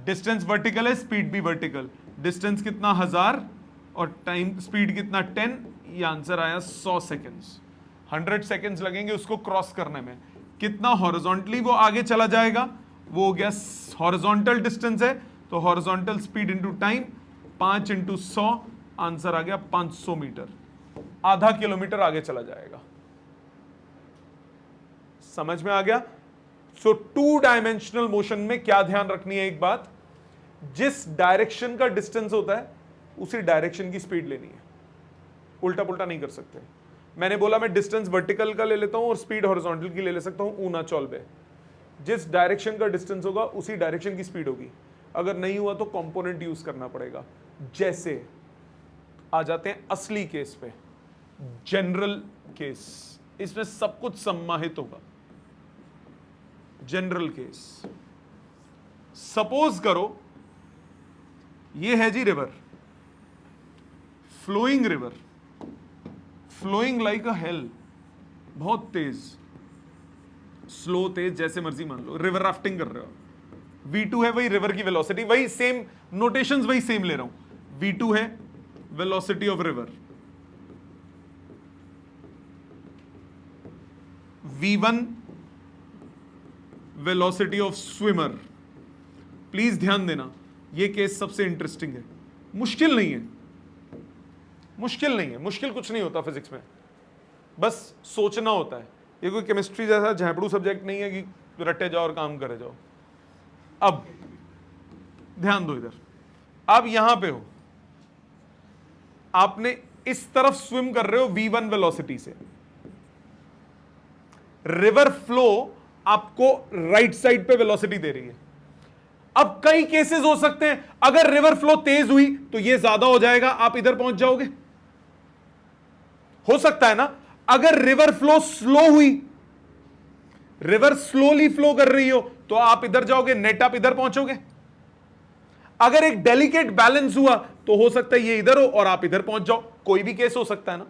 डिस्टेंस वर्टिकल है, स्पीड भी वर्टिकल. डिस्टेंस कितना 1000 और टाइम स्पीड कितना 10. ये आंसर आया 100 सेकेंड्स. 100 सेकेंड्स लगेंगे उसको क्रॉस करने में. कितना हॉरिजॉन्टली वो आगे चला जाएगा, वो हो गया हॉरिजॉन्टल डिस्टेंस है तो horizontal speed into time 5 × 100. Answer आ गया 500 मीटर. आधा किलोमीटर आगे चला जाएगा. समझ में आ गया. सो 2 डायमेंशनल मोशन में क्या ध्यान रखनी है, एक बात, जिस डायरेक्शन का डिस्टेंस होता है उसी डायरेक्शन की स्पीड लेनी है. उल्टा पुल्टा नहीं कर सकते. मैंने बोला मैं डिस्टेंस वर्टिकल का ले लेता हूं और स्पीड हॉरिजॉन्टल की ले सकता हूं. ऊना चौलबे, जिस डायरेक्शन का डिस्टेंस होगा उसी डायरेक्शन की स्पीड होगी. अगर नहीं हुआ तो कंपोनेंट यूज करना पड़ेगा. जैसे आ जाते हैं असली केस पे, जनरल केस. इसमें सब कुछ सम्माहित होगा. जनरल केस, सपोज करो ये है जी river, flowing river, flowing like a hell, बहुत तेज, स्लो, तेज, जैसे मर्जी मान लो. रिवर राफ्टिंग कर रहे हो. v2 है वही रिवर की वेलोसिटी, वही सेम नोटेशंस वही सेम ले रहा हूं. v2 है velocity of river, v1 velocity of swimmer. Please ध्यान देना, यह केस सबसे इंटरेस्टिंग है. मुश्किल नहीं है, मुश्किल नहीं है. मुश्किल कुछ नहीं होता फिजिक्स में, बस सोचना होता है. ये कोई केमिस्ट्री जैसा झापड़ू सब्जेक्ट नहीं है कि रटे जाओ और काम करे जाओ. अब ध्यान दो इधर. अब यहां पे हो, आपने इस तरफ स्विम कर रहे हो v1 वेलोसिटी से. रिवर फ्लो आपको राइट साइड पे वेलोसिटी दे रही है. अब कई केसेस हो सकते हैं. अगर रिवर फ्लो तेज हुई तो ये ज्यादा हो जाएगा, आप इधर पहुंच जाओगे. हो सकता है ना. अगर रिवर फ्लो स्लो हुई, रिवर स्लोली फ्लो कर रही हो तो आप इधर जाओगे, नेट आप इधर पहुंचोगे. अगर एक डेलिकेट बैलेंस हुआ तो हो सकता है ये इधर हो और आप इधर पहुंच जाओ. कोई भी केस हो सकता है ना.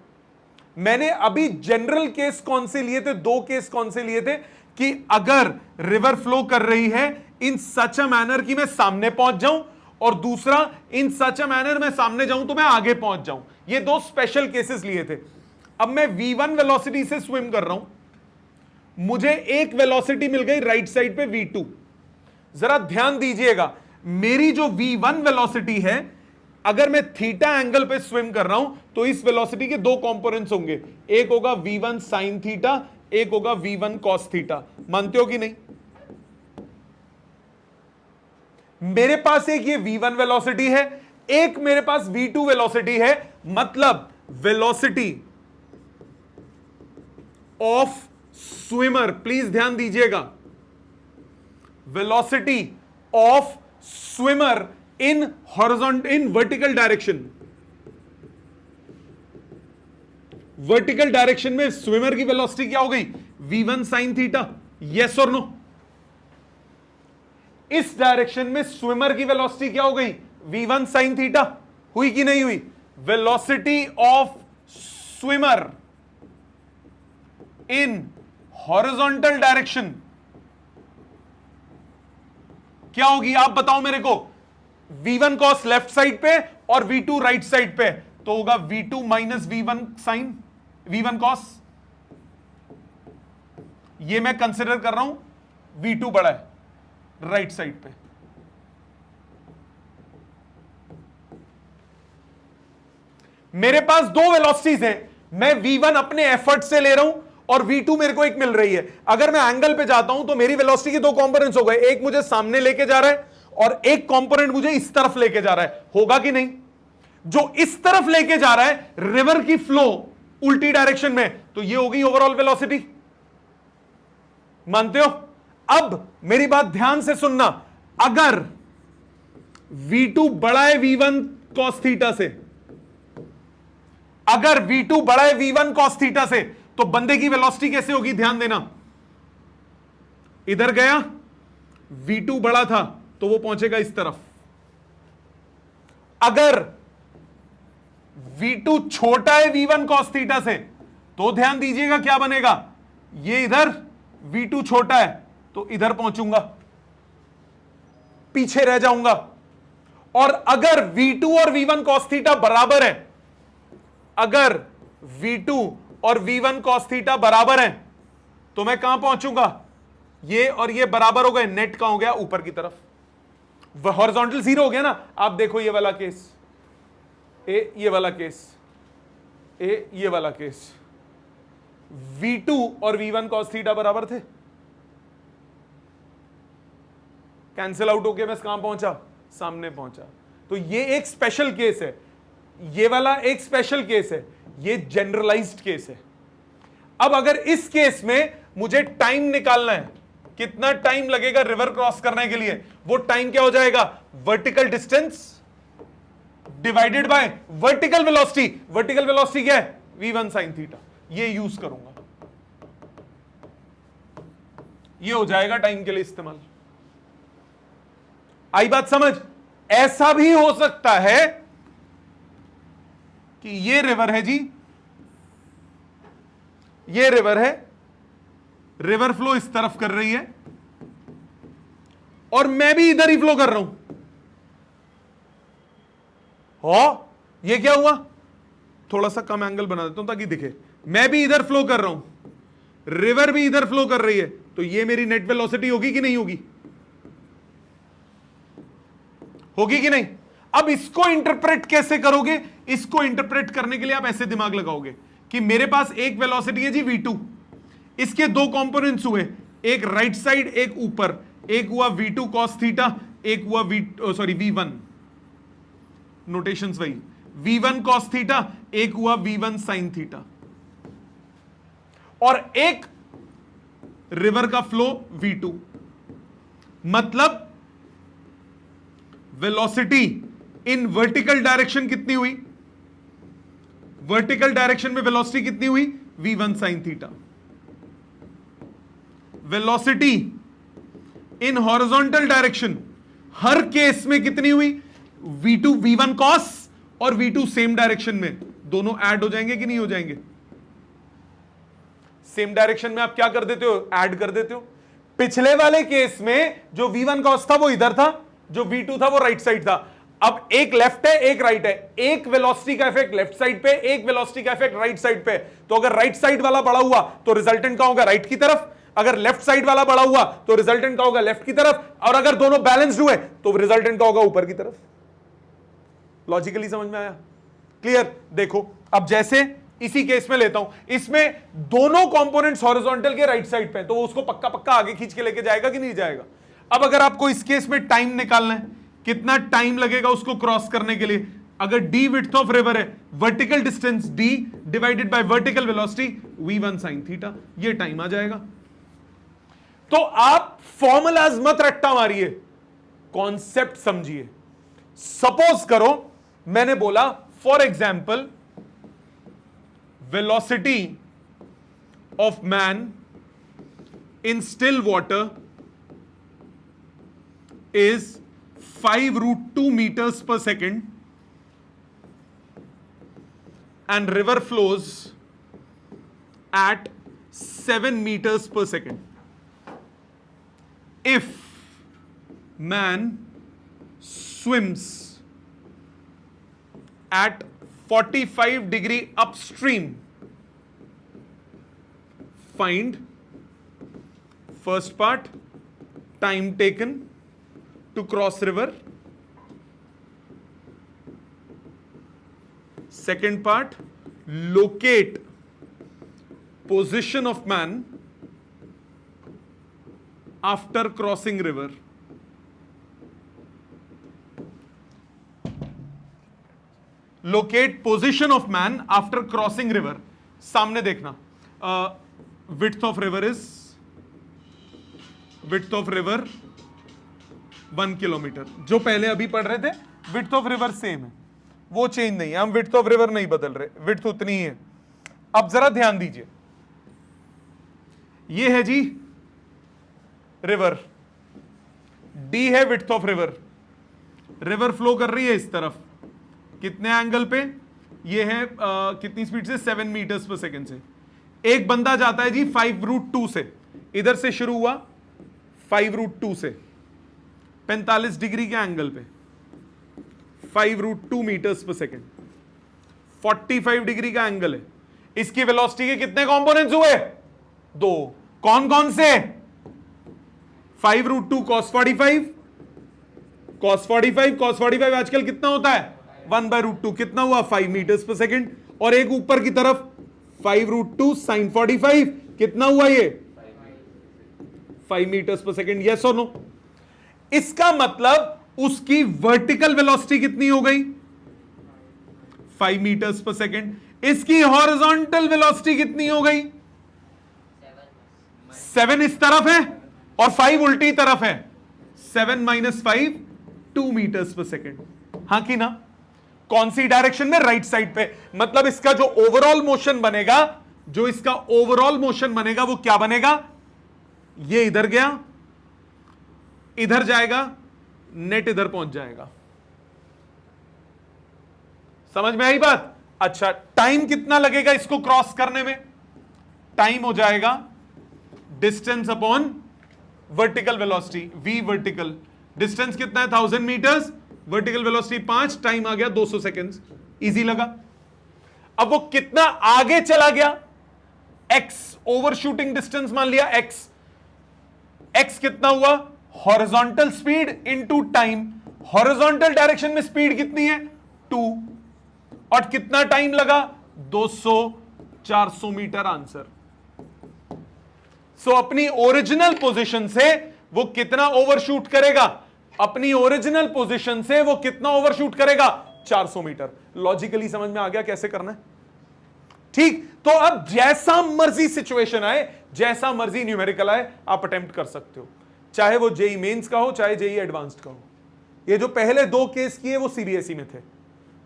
मैंने अभी जनरल केस कौन से लिए थे, 2 केस कौन से लिए थे, कि अगर रिवर फ्लो कर रही है इन सच अ मैनर कि मैं सामने पहुंच जाऊं और दूसरा इन सच अ मैनर मैं सामने जाऊं तो मैं आगे पहुंच जाऊं। ये दो स्पेशल केसेस लिए थे। अब मैं v1 वेलोसिटी से स्विम कर रहा हूं, मुझे एक वेलोसिटी मिल गई राइट साइड पे v2। जरा ध्यान दीजिएगा, मेरी जो v1 वेलोसिटी है, अगर मैं थीटा एंगल पे स्विम कर रहा हूं तो इस वेलोसिटी के दो कंपोनेंट्स होंगे, एक होगा v1 sin थीटा, एक होगा v1 cos थीटा। मानते हो कि नहीं? मेरे पास एक ये v1 वेलोसिटी है, एक मेरे पास v2 वेलोसिटी है, मतलब वेलोसिटी ऑफ स्विमर, प्लीज ध्यान दीजिएगा, velocity of swimmer in horizontal, in vertical direction. Vertical direction में स्विमर की वेलोसिटी क्या हो गई? v1 sin theta. यस और नो? इस डायरेक्शन में स्विमर की वेलोसिटी क्या हो गई? v1 sin theta. हुई कि नहीं हुई? Velocity of swimmer in horizontal direction क्या होगी? आप बताओ मेरे को। v1 cos लेफ्ट साइड पे और v2 राइट साइड पे, तो होगा v2 minus v1 sin, v1 cos। ये मैं कंसिडर कर रहा हूं v2 बड़ा है राइट साइड पे। मेरे पास दो वेलोसिटीज हैं, मैं v1 अपने एफर्ट से ले रहा हूं और v2 मेरे को एक मिल रही है। अगर मैं एंगल पे जाता हूं तो मेरी वेलोसिटी के दो कंपोनेंट्स हो गए, एक मुझे सामने लेके जा रहा है और एक कंपोनेंट मुझे इस तरफ लेके जा रहा है। होगा कि नहीं? जो इस तरफ लेके जा रहा है रिवर की फ्लो उल्टी डायरेक्शन में, तो ये होगी ओवरऑल वेलोसिटी। मानते हो? अब मेरी बात ध्यान से सुनना, अगर v2 बड़ा है v1 cos थीटा से, अगर v2 बड़ा है v1 cos थीटा से, तो बंदे की वेलोसिटी कैसे होगी? ध्यान देना, इधर गया, v2 बड़ा था तो वो पहुंचेगा इस तरफ। अगर v2 छोटा है v1 cos थीटा से, तो ध्यान दीजिएगा क्या बनेगा? ये इधर v2 छोटा है तो इधर पहुंचूंगा, पीछे रह जाऊंगा। और अगर v2 और v1 cos थीटा बराबर है, अगर v2 और v1 cos थीटा बराबर है, तो मैं कहां पहुंचूंगा? ये और ये बराबर हो गए, नेट का हो गया ऊपर की तरफ, हॉरिजॉन्टल जीरो हो गया ना। आप देखो ये वाला केस, ये वाला केस, ये वाला केस, v2 और v1 cos थीटा बराबर थे, कैंसिल आउट होके मैं कहां पहुंचा? सामने पहुंचा। तो ये एक स्पेशल केस है, ये वाला एक स्पेशल केस है, ये जनरलाइज्ड केस है। अब अगर इस केस में मुझे टाइम निकालना है, कितना टाइम लगेगा रिवर क्रॉस करने के लिए, वो टाइम क्या हो जाएगा? Vertical distance divided by vertical velocity. Vertical velocity क्या है? v1 sin theta. ये यूज करूंगा, ये हो जाएगा टाइम के लिए इस्तेमाल। आई बात समझ? ऐसा भी हो सकता है कि ये रिवर है जी, ये रिवर है, रिवर फ्लो इस तरफ कर रही है और मैं भी इधर ही फ्लो कर रहा हूं। हो, ये क्या हुआ? थोड़ा सा कम एंगल बना देता हूं ताकि दिखे। मैं भी इधर फ्लो कर रहा हूं, रिवर भी इधर फ्लो कर रही है, तो ये मेरी नेट वेलोसिटी होगी कि नहीं होगी? होगी कि नहीं? अब इसको इंटरप्रेट कैसे करोगे? इसको इंटरप्रेट करने के लिए आप ऐसे दिमाग लगाओगे कि मेरे पास एक वेलोसिटी है जी v2, इसके दो कंपोनेंट्स हुए, एक राइट साइड एक ऊपर, एक हुआ v2 cos थीटा, एक हुआ v1, नोटेशंस वही, v1 cos थीटा, एक हुआ v1 sin थीटा, और एक रिवर का फ्लो v2। मतलब वेलोसिटी इन वर्टिकल डायरेक्शन कितनी हुई? वर्टिकल डायरेक्शन में वेलोसिटी कितनी हुई? v1 sin theta. Velocity in horizontal direction her case में कितनी हुई? v2 v1 cos और v2 सेम डायरेक्शन में, दोनों ऐड हो जाएंगे कि नहीं हो जाएंगे? सेम डायरेक्शन में आप क्या कर देते हो? ऐड कर देते हो। पिछले वाले केस में जो v1 cos था वो इधर था, जो V2 था वो राइट साइड था। अब एक लेफ्ट है एक राइट है, एक वेलोसिटी का इफेक्ट लेफ्ट साइड पे, एक वेलोसिटी का इफेक्ट राइट साइड पे। तो अगर राइट साइड वाला बड़ा हुआ तो रिजल्टेंट का होगा राइट की तरफ, अगर लेफ्ट साइड वाला बड़ा हुआ तो रिजल्टेंट का होगा लेफ्ट की तरफ, और अगर दोनों बैलेंस्ड हुए तो रिजल्टेंट का होगा ऊपर की तरफ। लॉजिकली समझ में आया? क्लियर? देखो अब जैसे इसी केस में लेता हूं, इसमें दोनों कंपोनेंट्स हॉरिजॉन्टल के राइट साइड पे, तो उसको पक्का पक्का आगे खींच के लेके जाएगा कि नहीं जाएगा? अब अगर आपको इस केस में टाइम निकालना है, कितना टाइम लगेगा उसको क्रॉस करने के लिए, अगर d विड्थ ऑफ रिवर है, vertical distance d divided by vertical velocity v1 sin theta, ये टाइम आ जाएगा। तो आप फॉर्मूलाज मत रट्टा मारिए, कॉन्सेप्ट समझिए। सपोज करो मैंने बोला for example velocity of man in still water is 5√2 meters per second and river flows at 7 meters per second. If man swims at 45° upstream, find first part time taken to cross river, second part locate position of man after crossing river. Locate position of man after crossing river. सामने देखना, width of river is 1 kilometre. जो पहले अभी पढ़ रहे थे width of river same है, वो चेंज नहीं है, हम विड्थ ऑफ रिवर नहीं बदल रहे, विड्थ उतनी ही है। अब जरा ध्यान दीजिए, ये है जी रिवर, डी है width of river, river flow कर रही है इस तरफ, कितने एंगल पे? ये है कितनी स्पीड से? 7 मीटर्स पर सेकंड से। एक बंदा जाता है जी 5√2 से, इधर से शुरू हुआ 5√2 से 45 डिग्री के एंगल पे, 5√2 मीटर्स पर सेकंड, 45 डिग्री का एंगल है। इसकी वेलोसिटी के कितने कंपोनेंट्स हुए? 2। कौन कौन से? 5√2 cos 45, cos 45 आजकल कितना होता है? 1/√2, कितना हुआ? 5 मीटर्स पर सेकंड। और एक ऊपर की तरफ 5√2 sin 45, कितना हुआ ये? 5 मीटर्स पर सेकंड। यस और नो? इसका मतलब उसकी वर्टिकल वेलोसिटी कितनी हो गई? 5 मीटर्स पर सेकंड। इसकी हॉरिजॉन्टल वेलोसिटी कितनी हो गई? 7 इस तरफ है और 5 उल्टी तरफ है, 7 - 5 2 मीटर्स पर सेकंड। हां कि ना? कौन सी डायरेक्शन में? राइट साइड पे। मतलब इसका जो ओवरऑल मोशन बनेगा, जो इसका ओवरऑल मोशन बनेगा वो क्या बनेगा? ये इधर गया, इधर जाएगा, नेट इधर पहुंच जाएगा। समझ में आई बात? अच्छा, टाइम कितना लगेगा इसको क्रॉस करने में? टाइम हो जाएगा distance upon vertical velocity, v vertical. Distance कितना है? 1000 मीटर्स, वर्टिकल वेलोसिटी 5, टाइम आ गया 200 सेकेंड्स। इजी लगा? अब वो कितना आगे चला गया? x, ओवरशूटिंग डिस्टेंस मान लिया x। x कितना हुआ? Horizontal speed into time. Horizontal direction में स्पीड कितनी है? 2। और कितना टाइम लगा? 200, 400 मीटर आंसर। सो अपनी ओरिजिनल पोजीशन से वो कितना ओवरशूट करेगा? अपनी ओरिजिनल पोजीशन से वो कितना ओवरशूट करेगा? 400 मीटर। लॉजिकली समझ में आ गया कैसे करना है? ठीक। तो अब जैसा मर्जी सिचुएशन आए, जैसा मर्जी न्यूमेरिकल आए, आप अटेम्प्ट कर सकते हो, चाहे वो जेई मेंस का हो, चाहे जेई एडवांस्ड का हो। ये जो पहले 2 केस किए वो सीबीएसई में थे,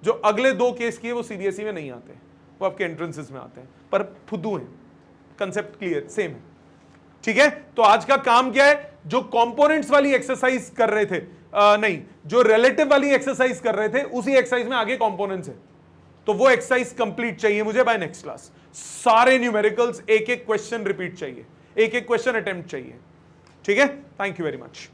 जो अगले 2 केस किए वो सीबीएसई में नहीं आते, वो आपके एंट्रेंसेस में आते हैं, पर फुद्दू हैं। कंसेप्ट क्लियर, सेम है। ठीक है? तो आज का काम क्या है? जो कंपोनेंट्स वाली एक्सरसाइज कर रहे थे, नहीं, जो रिलेटिव वाली एक्सरसाइज कर रहे थे, उसी एक्सरसाइज में आगे कंपोनेंट्स है, तो वो एक्सरसाइज कंप्लीट चाहिए मुझे बाय नेक्स्ट क्लास। सारे न्यूमेरिकल्स, एक एक क्वेश्चन रिपीट चाहिए, एक एक क्वेश्चन अटेम्प्ट चाहिए। ठीक है? Thank you very much.